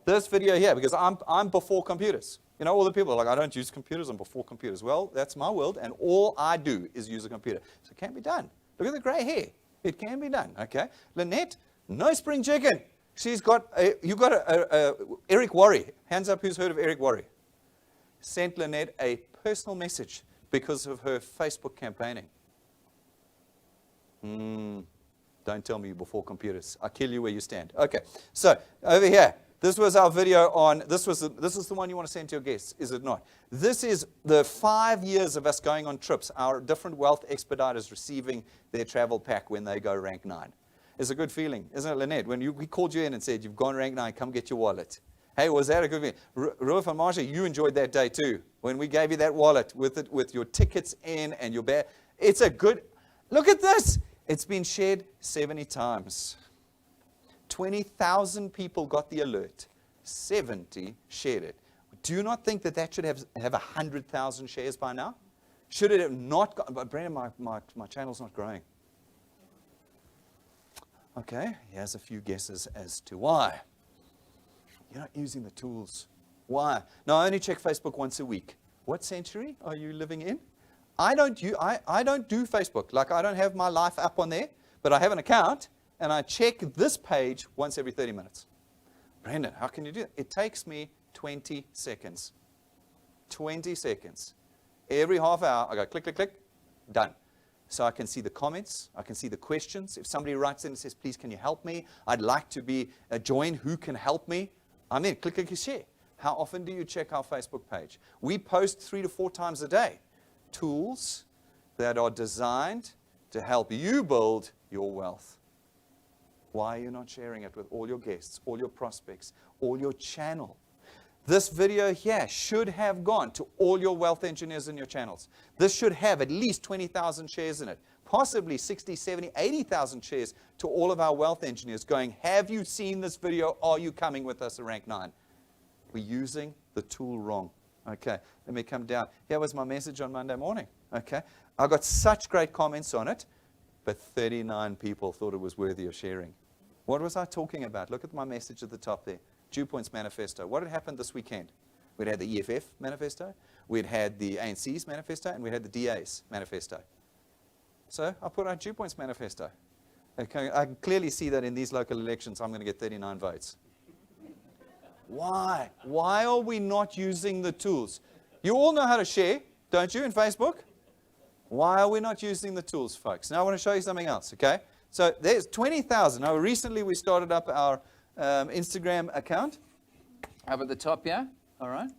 S1: here, because I'm before computers. You know, all the people are like, I don't use computers, I'm before computers. Well, that's my world, and all I do is use a computer. So it can be done. Look at the gray hair. It can be done, okay? Lynette, no spring chicken. She's got, Eric Worre. Hands up who's heard of Eric Worre. Sent Lynette a personal message because of her Facebook campaigning. Don't tell me you're before computers. I'll kill you where you stand. Okay, so over here. This was our video on, this is the one you want to send to your guests, is it not? This is the 5 years of us going on trips, our different wealth expediters receiving their travel pack when they go rank 9. It's a good feeling, isn't it, Lynette? When we called you in and said, you've gone rank 9, come get your wallet. Hey, was that a good meeting? Rolf and Marsha, you enjoyed that day too. When we gave you that wallet with your tickets in and your bag. It's a good, look at this. It's been shared 70 times. 20,000 people got the alert. 70 shared it. Do you not think that should have 100,000 shares by now? Should it have not got, but Brandon, my channel's not growing. Okay, here's a few guesses as to why. You're not using the tools. Why? No, I only check Facebook once a week. What century are you living in? I don't do Facebook. Like, I don't have my life up on there, but I have an account, and I check this page once every 30 minutes. Brandon, how can you do that? It takes me 20 seconds. 20 seconds. Every half hour, I go click, click, click, done. So I can see the comments. I can see the questions. If somebody writes in and says, please, can you help me? I'd like to be joined. Who can help me? I'm in. Click, click, share. How often do you check our Facebook page? We post 3 to 4 times a day. Tools that are designed to help you build your wealth. Why are you not sharing it with all your guests, all your prospects, all your channel? This video here should have gone to all your wealth engineers in your channels. This should have at least 20,000 shares in it, possibly 60, 70, 80,000 shares to all of our wealth engineers going, have you seen this video? Are you coming with us at Rank 9? We're using the tool wrong. Okay, let me come down. Here was my message on Monday morning. Okay, I got such great comments on it, but 39 people thought it was worthy of sharing. What was I talking about? Look at my message at the top there. DuePoint's manifesto. What had happened this weekend? We'd had the EFF manifesto, we'd had the ANC's manifesto, and we had the DA's manifesto. So I put out DuePoint's manifesto. Okay, I can clearly see that in these local elections, I'm going to get 39 votes. Why? Why are we not using the tools? You all know how to share, don't you, in Facebook? Why are we not using the tools, folks? Now I want to show you something else, okay? So there's 20,000. Now recently we started up our Instagram account up at the top here, all right?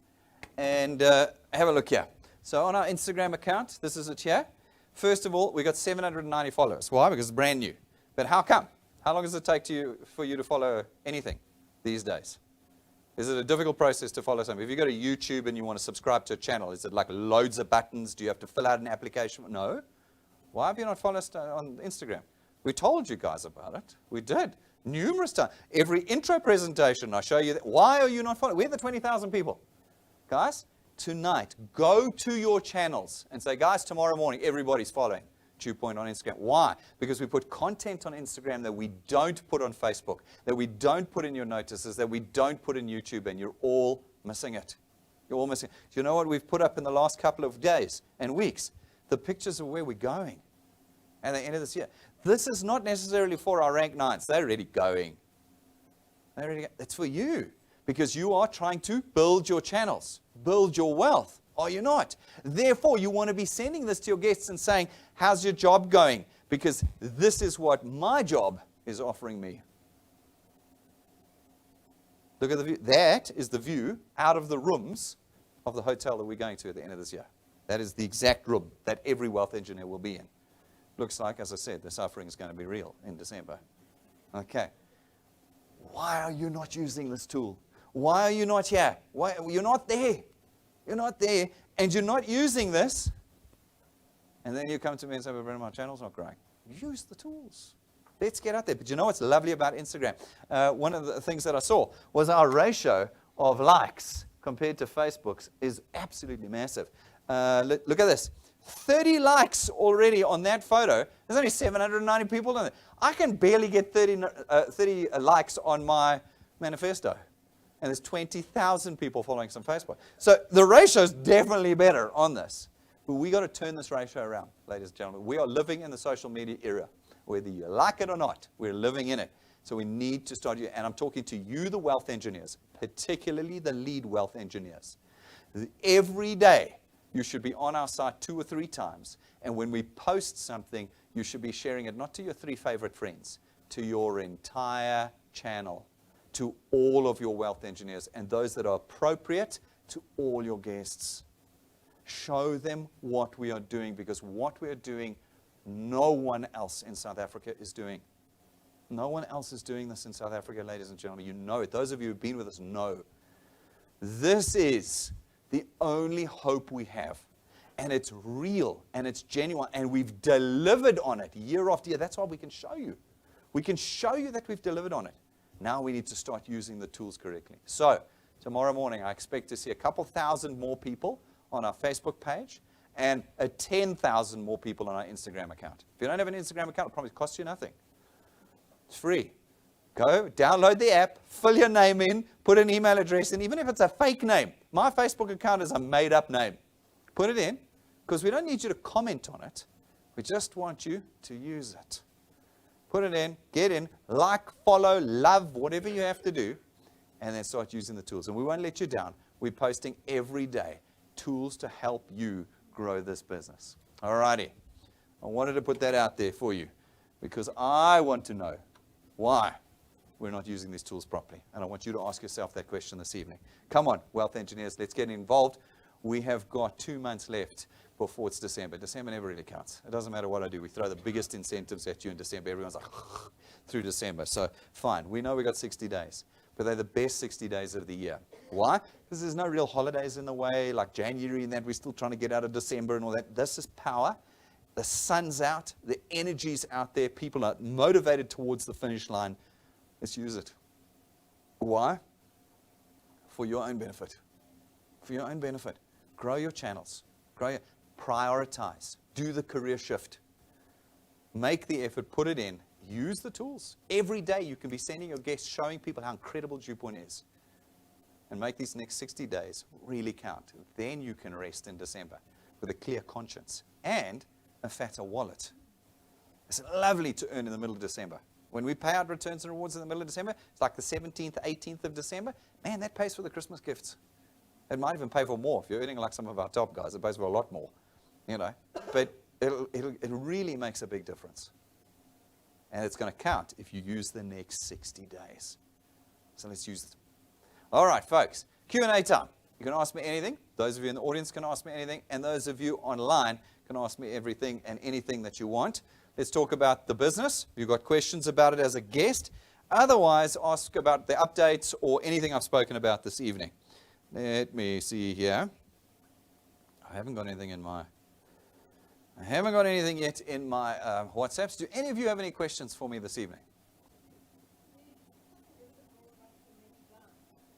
S1: And have a look here. So on our Instagram account, this is it here. First of all, we got 790 followers. Why? Because it's brand new. But how come? How long does it take for you to follow anything these days? Is it a difficult process to follow something? If you go to YouTube and you want to subscribe to a channel, is it like loads of buttons? Do you have to fill out an application? No. Why have you not followed us on Instagram? We told you guys about it. We did. Numerous times. Every intro presentation, I show you that. Why are you not following? We're the 20,000 people. Guys, tonight, go to your channels and say, guys, tomorrow morning, everybody's following DuePoint on Instagram. Why? Because we put content on Instagram that we don't put on Facebook, that we don't put in your notices, that we don't put in YouTube, and you're all missing it. You're all missing it. Do you know what we've put up in the last couple of days and weeks? The pictures of where we're going at the end of this year. This is not necessarily for our rank 9s. They're already going. It's for you because you are trying to build your channels, build your wealth. Are you not? Therefore, you want to be sending this to your guests and saying, how's your job going? Because this is what my job is offering me. Look at the view. That is the view out of the rooms of the hotel that we're going to at the end of this year. That is the exact room that every wealth engineer will be in. Looks like, as I said, this offering is going to be real in December. Okay. Why are you not using this tool? Why are you not here? Why? You're not there. You're not there, and you're not using this. And then you come to me and say, well, my channel's not growing. Use the tools. Let's get out there. But you know what's lovely about Instagram? One of the things that I saw was our ratio of likes compared to Facebook's is absolutely massive. Look at this. 30 likes already on that photo. There's only 790 people on it. I can barely get 30 likes on my manifesto. And there's 20,000 people following us on Facebook. So the ratio is definitely better on this. But we got to turn this ratio around, ladies and gentlemen. We are living in the social media era. Whether you like it or not, we're living in it. So we need to start, and I'm talking to you, the wealth engineers, particularly the lead wealth engineers. Every day, you should be on our site 2 or 3 times. And when we post something, you should be sharing it not to your 3 favorite friends, to your entire channel, to all of your wealth engineers, and those that are appropriate to all your guests. Show them what we are doing, because what we are doing, no one else in South Africa is doing. No one else is doing this in South Africa, ladies and gentlemen. You know it. Those of you who've been with us know This is the only hope we have. And it's real, and it's genuine, and we've delivered on it year after year. That's why we can show you. We can show you that we've delivered on it. Now we need to start using the tools correctly. So, tomorrow morning, I expect to see a couple thousand more people on our Facebook page and 10,000 more people on our Instagram account. If you don't have an Instagram account, it probably costs you nothing. It's free. Go, download the app, fill your name in, put an email address in, even if it's a fake name. My Facebook account is a made-up name. Put it in, because we don't need you to comment on it. We just want you to use it. Put it in, get in, like, follow, love, whatever you have to do, and then start using the tools. And we won't let you down. We're posting every day tools to help you grow this business. All righty. I wanted to put that out there for you because I want to know why we're not using these tools properly. And I want you to ask yourself that question this evening. Come on, wealth engineers, let's get involved. We have got 2 months left before it's December. December never really counts. It doesn't matter what I do. We throw the biggest incentives at you in December. Everyone's like, through December. So fine. We know we got 60 days. But they're the best 60 days of the year. Why? Because there's no real holidays in the way, like January and that. We're still trying to get out of December and all that. This is power. The sun's out. The energy's out there. People are motivated towards the finish line. Let's use it. Why? For your own benefit. For your own benefit. Grow your channels. Prioritize. Do the career shift. Make the effort. Put it in. Use the tools. Every day you can be sending your guests, showing people how incredible DuePoint is. And make these next 60 days really count. Then you can rest in December with a clear conscience and a fatter wallet. It's lovely to earn in the middle of December. When we pay out returns and rewards in the middle of December, it's like the 17th, 18th of December. Man, that pays for the Christmas gifts. It might even pay for more. If you're earning like some of our top guys, it pays for a lot more, you know. But it really makes a big difference. And it's going to count if you use the next 60 days. So let's use it. All right, folks. Q&A time. You can ask me anything. Those of you in the audience can ask me anything. And those of you online can ask me everything and anything that you want. Let's talk about the business. If you've got questions about it as a guest. Otherwise, ask about the updates or anything I've spoken about this evening. Let me see here. I haven't got anything yet in my WhatsApps. Do any of you have any questions for me this evening?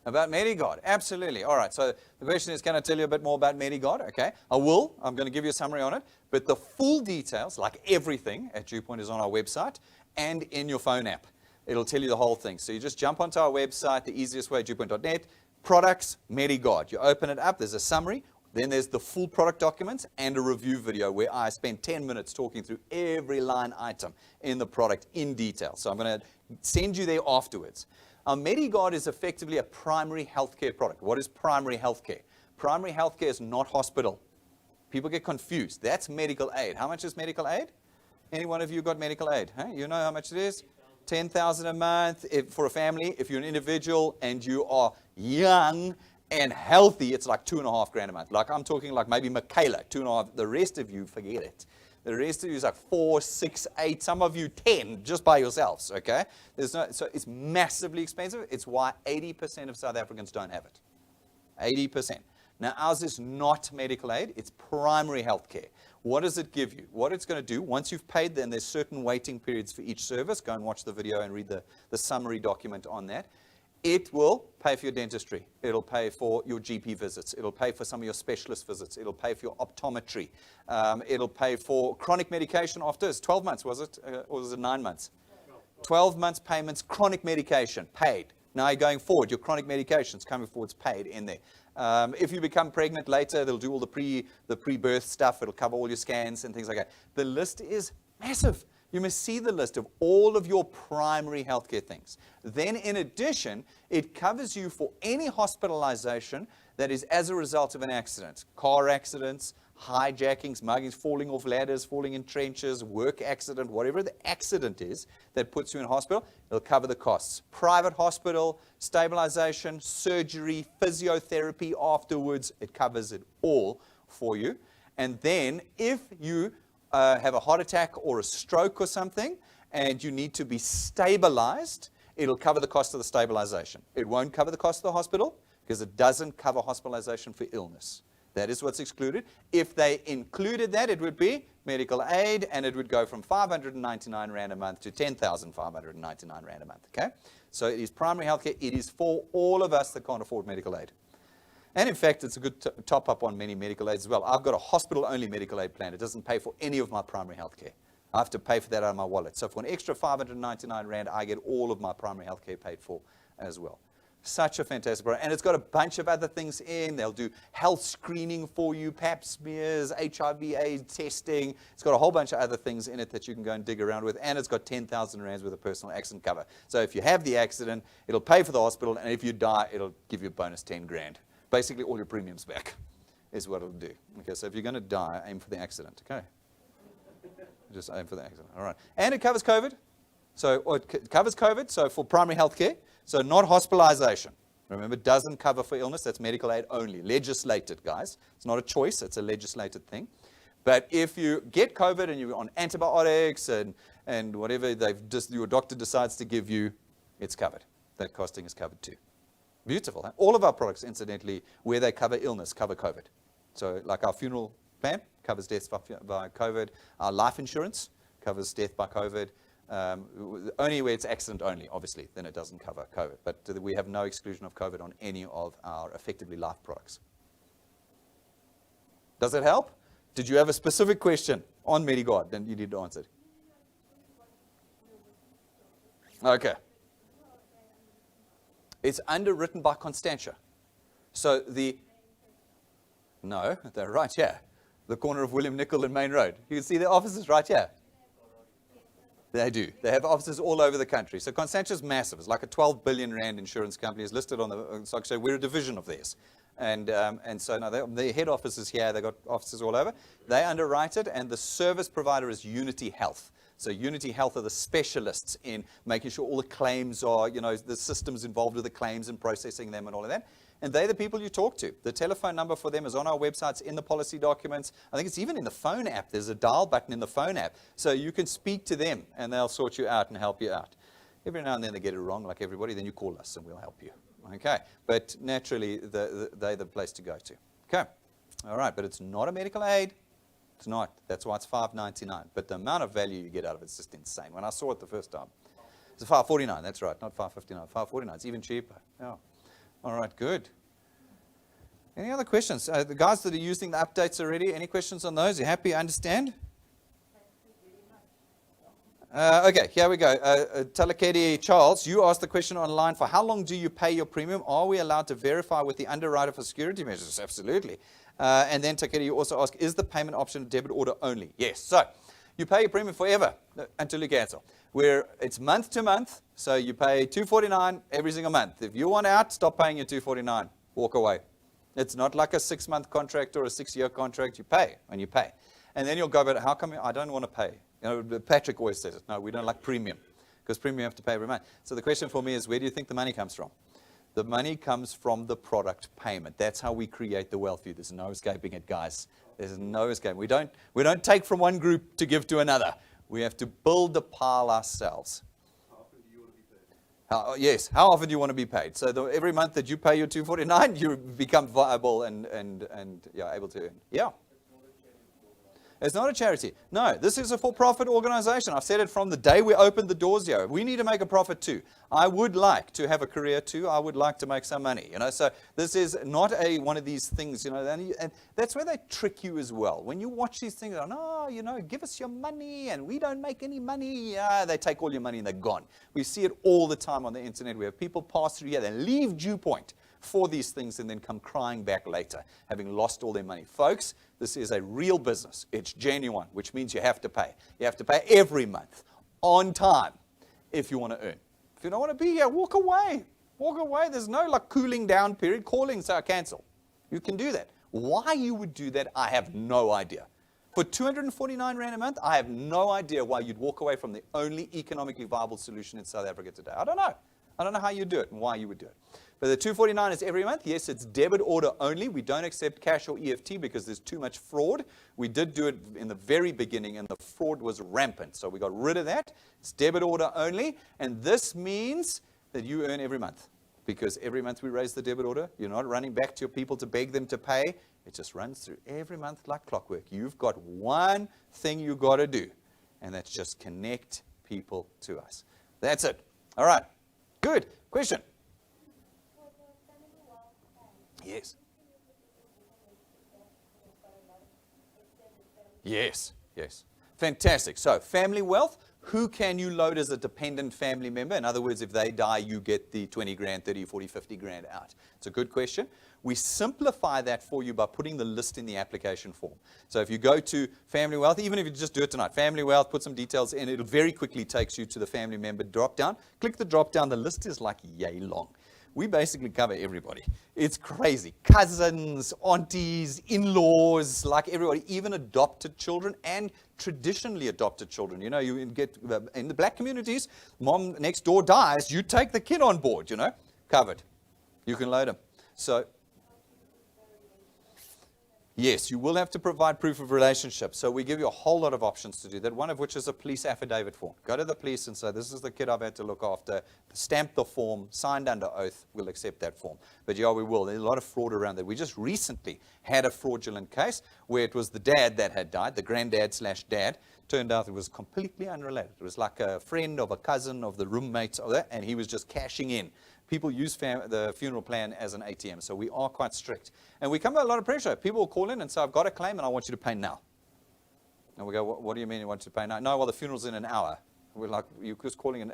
S1: About MediGuard? Absolutely. All right. So the question is, can I tell you a bit more about MediGuard? Okay. I will. I'm going to give you a summary on it. But the full details, like everything at DuePoint, is on our website and in your phone app. It'll tell you the whole thing. So you just jump onto our website, the easiest way, DuePoint.net, products, MediGuard. You open it up. There's a summary. Then there's the full product documents and a review video where I spend 10 minutes talking through every line item in the product in detail. So I'm going to send you there afterwards. MediGuard is effectively a primary healthcare product. What is primary healthcare? Primary healthcare is not hospital. People get confused. That's medical aid. How much is medical aid? Any one of you got medical aid? Huh? You know how much it is? $10,000 a month for a family. If you're an individual and you are young and healthy, it's like $2,500 a month. Like I'm talking like maybe Michaela, 2.5. The rest of you, forget it. The rest of you is like 4, 6, 8, some of you 10 just by yourselves, okay? So it's massively expensive. It's why 80% of South Africans don't have it. 80%. Now ours is not medical aid, it's primary health care. What does it give you? What it's going to do, once you've paid, then there's certain waiting periods for each service. Go and watch the video and read the summary document on that. It will pay for your dentistry. It'll pay for your GP visits. It'll pay for some of your specialist visits. It'll pay for your optometry. It'll pay for chronic medication after. It's 12 months, was it? Or was it 9 months? 12 months payments, chronic medication, paid. Now you're going forward. Your chronic medication's coming forward, it's paid in there. If you become pregnant later, they'll do all the pre-birth stuff. It'll cover all your scans and things like that. The list is massive. You must see the list of all of your primary healthcare things. Then, in addition, it covers you for any hospitalization that is as a result of an accident. Car accidents, hijackings, muggings, falling off ladders, falling in trenches, work accident, whatever the accident is that puts you in hospital, it'll cover the costs. Private hospital, stabilization, surgery, physiotherapy afterwards, it covers it all for you. And then, if you have a heart attack or a stroke or something, and you need to be stabilized, it'll cover the cost of the stabilization. It won't cover the cost of the hospital, because it doesn't cover hospitalization for illness. That is what's excluded. If they included that, it would be medical aid, and it would go from 599 Rand a month to 10,599 Rand a month, okay? So it is primary health care. It is for all of us that can't afford medical aid. And in fact, it's a good top-up on many medical aids as well. I've got a hospital-only medical aid plan. It doesn't pay for any of my primary health care. I have to pay for that out of my wallet. So for an extra 599 Rand, I get all of my primary health care paid for as well. Such a fantastic product. And it's got a bunch of other things in. They'll do health screening for you, pap smears, HIV/AIDS testing. It's got a whole bunch of other things in it that you can go and dig around with. And it's got 10,000 Rands worth of personal accident cover. So if you have the accident, it'll pay for the hospital. And if you die, it'll give you a bonus 10 grand. Basically, all your premiums back is what it'll do. Okay, so if you're going to die, aim for the accident. Okay. Just aim for the accident. All right. And it covers COVID. So it covers COVID, so for primary health care. So not hospitalization. Remember, it doesn't cover for illness. That's medical aid only. Legislated, guys. It's not a choice. It's a legislated thing. But if you get COVID and you're on antibiotics and whatever your doctor decides to give you, it's covered. That costing is covered too. Beautiful. Huh? All of our products, incidentally, where they cover illness, cover COVID. So like our funeral plan covers deaths by COVID. Our life insurance covers death by COVID. Only where it's accident only, obviously, then it doesn't cover COVID. But we have no exclusion of COVID on any of our effectively life products. Does it help? Did you have a specific question on Medigard? Then you need to answer it. Okay. It's underwritten by Constantia. So no, they're right here. The corner of William Nicol and Main Road. You can see their offices right here. They do. They have offices all over the country. So Constantia's massive. It's like a 12 billion Rand insurance company. It's listed on the stock exchange. We're a division of theirs. And so now their head office is here. They've got offices all over. They underwrite it, and the service provider is Unity Health. So Unity Health are the specialists in making sure all the claims are, the systems involved with the claims and processing them and all of that. And they're the people you talk to. The telephone number for them is on our websites, in the policy documents. I think it's even in the phone app. There's a dial button in the phone app. So you can speak to them, and they'll sort you out and help you out. Every now and then they get it wrong, like everybody. Then you call us, and we'll help you. Okay? But naturally, they're the place to go to. Okay? All right, but it's not a medical aid. It's not. That's why it's $5.99. But the amount of value you get out of it is just insane. When I saw it the first time, it's $5.49. That's right, not $5.59. $5.49. It's even cheaper. Yeah. All right, good. Any other questions? The guys that are using the updates already, any questions on those? You happy? Understand? Okay, here we go. Talakedi Charles, you asked the question online, for how long do you pay your premium? Are we allowed to verify with the underwriter for security measures? Absolutely. And then Takedi, you also ask, is the payment option a debit order only? Yes. So you pay your premium forever until you cancel. Where it's month to month, so you pay $249 every single month. If you want out, stop paying your $249. Walk away. It's not like a 6-month contract or a 6-year contract. You pay when you pay. And then you'll go, but how come I don't want to pay? Patrick always says it. No, we don't like premium, because premium you have to pay every month. So the question for me is, where do you think the money comes from? The money comes from the product payment. That's how we create the wealth. There's no escaping it, guys. There's no escaping. We don't take from one group to give to another. We have to build the pile ourselves.
S2: How often do you want to be paid?
S1: Yes. How often do you want to be paid? So every month that you pay your $249, you become viable and able to earn. Yeah. It's not a charity. No, this is a for-profit organization. I've said it from the day we opened the doors here. We need to make a profit too. I would like to have a career too. I would like to make some money. So this is not one of these things. And that's where they trick you as well. When you watch these things, give us your money, and we don't make any money. They take all your money and they're gone. We see it all the time on the internet. We have people pass through here, they leave DuePoint for these things and then come crying back later, having lost all their money. Folks, this is a real business. It's genuine, which means you have to pay. You have to pay every month, on time, if you want to earn. If you don't want to be here, walk away. Walk away. There's no cooling down period. Calling, so cancel. You can do that. Why you would do that, I have no idea. For 249 Rand a month, I have no idea why you'd walk away from the only economically viable solution in South Africa today. I don't know. I don't know how you do it and why you would do it. But the $249 is every month. Yes, it's debit order only. We don't accept cash or EFT because there's too much fraud. We did do it in the very beginning, and the fraud was rampant. So we got rid of that. It's debit order only. And this means that you earn every month. because every month we raise the debit order. You're not running back to your people to beg them to pay. It just runs through every month like clockwork. You've got one thing you got to do, and that's just connect people to us. That's it. All right. Good. Question? Yes. Yes. Yes. Fantastic. So, family wealth. Who can you load as a dependent family member? In other words, if they die, you get the 20 grand, 30, 40, 50 grand out. It's a good question. We simplify that for you by putting the list in the application form. So if you go to family wealth, even if you just do it tonight, family wealth, put some details in, it very quickly takes you to the family member drop down. Click the drop down. The list is like yay long. We basically cover everybody. It's crazy. Cousins, aunties, in-laws, like everybody, even adopted children and traditionally adopted children. You know, you get in the black communities, mom next door dies, you take the kid on board, you know, covered. You can load them. So, yes, you will have to provide proof of relationship. So we give you a whole lot of options to do that, one of which is a police affidavit form. Go to the police and say, this is the kid I've had to look after. Stamp the form, signed under oath. We'll accept that form. But yeah, we will. There's a lot of fraud around that. We just recently had a fraudulent case where it was the dad that had died, the granddad/dad. Turned out it was completely unrelated. It was like a friend of a cousin of the roommates of that, and he was just cashing in. People use the funeral plan as an ATM, so we are quite strict. And we come under a lot of pressure. People will call in and say, I've got a claim and I want you to pay now. And we go, what do you mean you want to pay now? No, well, the funeral's in an hour. We're like, you're just calling in.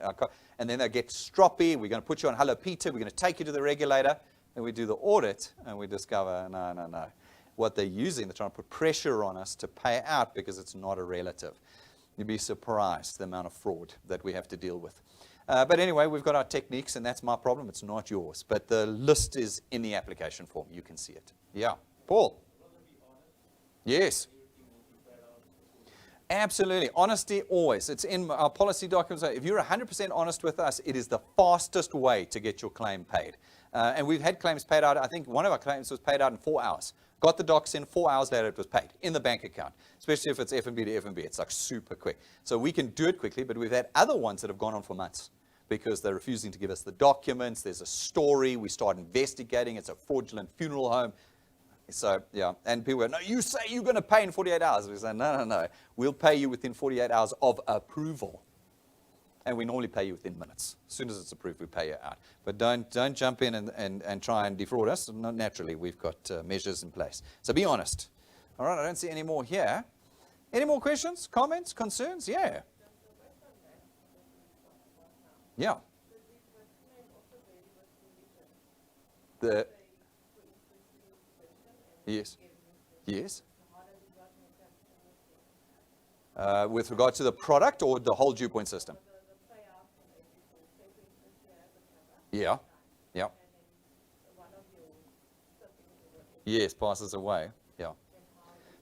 S1: And then they get stroppy. We're going to put you on Hello Peter. We're going to take you to the regulator. And we do the audit and we discover, no. What they're using, they're trying to put pressure on us to pay out because it's not a relative. You'd be surprised the amount of fraud that we have to deal with. But anyway, we've got our techniques, and that's my problem. It's not yours. But the list is in the application form. You can see it. Yeah. Paul? Yes. Absolutely. Honesty always. It's in our policy documents. If you're 100% honest with us, it is the fastest way to get your claim paid. And we've had claims paid out. I think one of our claims was paid out in 4 hours. Got the docs in, 4 hours later it was paid in the bank account, especially if it's F&B to F&B. It's like super quick. So we can do it quickly, but we've had other ones that have gone on for months because they're refusing to give us the documents. There's a story. We start investigating. It's a fraudulent funeral home. So, yeah, and people go, no, you say you're going to pay in 48 hours. We say, no. We'll pay you within 48 hours of approval. And we normally pay you within minutes. As soon as it's approved, we pay you out. But don't jump in and try and defraud us. Naturally, we've got measures in place. So be honest. All right, I don't see any more here. Any more questions, comments, concerns? Yeah. Yeah. Yes. With regard to the product or the whole DuePoint system? Yeah. Yes, passes away. Yeah.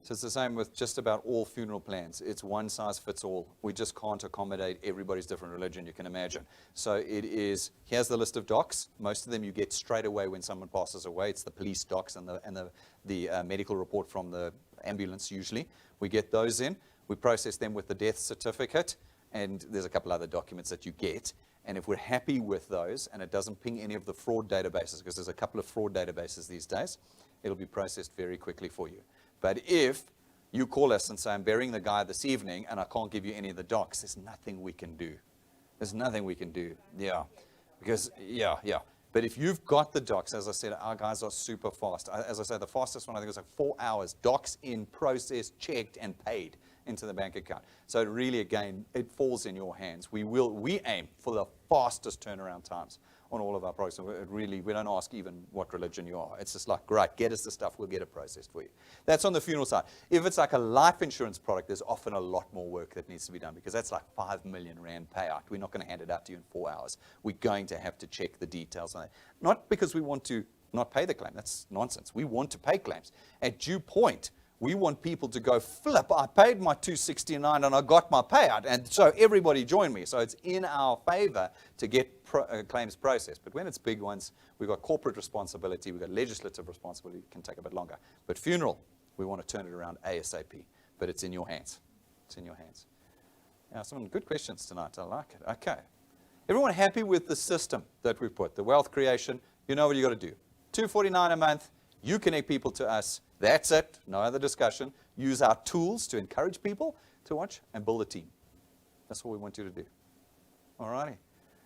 S1: So it's the same with just about all funeral plans. It's one size fits all. We just can't accommodate everybody's different religion, you can imagine. So it is, here's the list of docs. Most of them you get straight away when someone passes away. It's the police docs and the medical report from the ambulance usually. We get those in. We process them with the death certificate. And there's a couple other documents that you get. And if we're happy with those and it doesn't ping any of the fraud databases, because there's a couple of fraud databases these days, it'll be processed very quickly for you. But if you call us and say, I'm burying the guy this evening and I can't give you any of the docs, there's nothing we can do. There's nothing we can do. Yeah. Because, yeah. But if you've got the docs, as I said, our guys are super fast. As I said, the fastest one I think was like 4 hours. Docs in, processed, checked, and paid into the bank account. So really, again, it falls in your hands. We aim for the fastest turnaround times on all of our products. So we don't ask even what religion you are. It's just like, great, get us the stuff, we'll get it processed for you. That's on the funeral side. If it's like a life insurance product, there's often a lot more work that needs to be done because that's like 5 million rand payout. We're not going to hand it out to you in 4 hours. We're going to have to check the details on it. Not because we want to not pay the claim. That's nonsense. We want to pay claims. At DuePoint, we want people to go, flip, I paid my $269 and I got my payout. And so everybody join me. So it's in our favor to get claims processed. But when it's big ones, we've got corporate responsibility, we've got legislative responsibility, it can take a bit longer. But funeral, we want to turn it around ASAP. But it's in your hands. It's in your hands. Yeah, some good questions tonight. I like it. Okay. Everyone happy with the system that we've put, the wealth creation? You know what you got to do. $249 a month. You connect people to us. That's it. No other discussion. Use our tools to encourage people to watch and build a team. That's what we want you to do. All righty.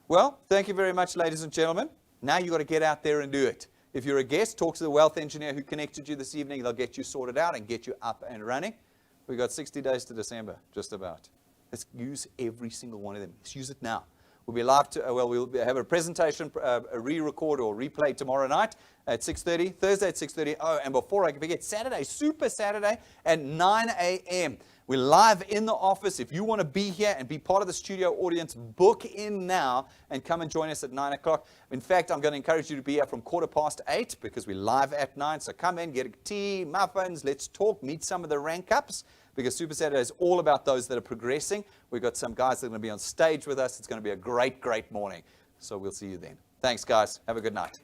S1: Well, thank you very much, ladies and gentlemen. Now you've got to get out there and do it. If you're a guest, talk to the wealth engineer who connected you this evening. They'll get you sorted out and get you up and running. We've got 60 days to December, just about. Let's use every single one of them. Let's use it now. We'll be live we'll have a presentation, a re-record or replay tomorrow night at 6:30, Thursday at 6:30. Oh, and before I forget, Saturday, Super Saturday at 9 a.m. We're live in the office. If you want to be here and be part of the studio audience, book in now and come and join us at 9 o'clock. In fact, I'm going to encourage you to be here from 8:15 because we're live at 9. So come in, get a tea, muffins, let's talk, meet some of the rank ups. Because Super Saturday is all about those that are progressing. We've got some guys that are going to be on stage with us. It's going to be a great, great morning. So we'll see you then. Thanks, guys. Have a good night.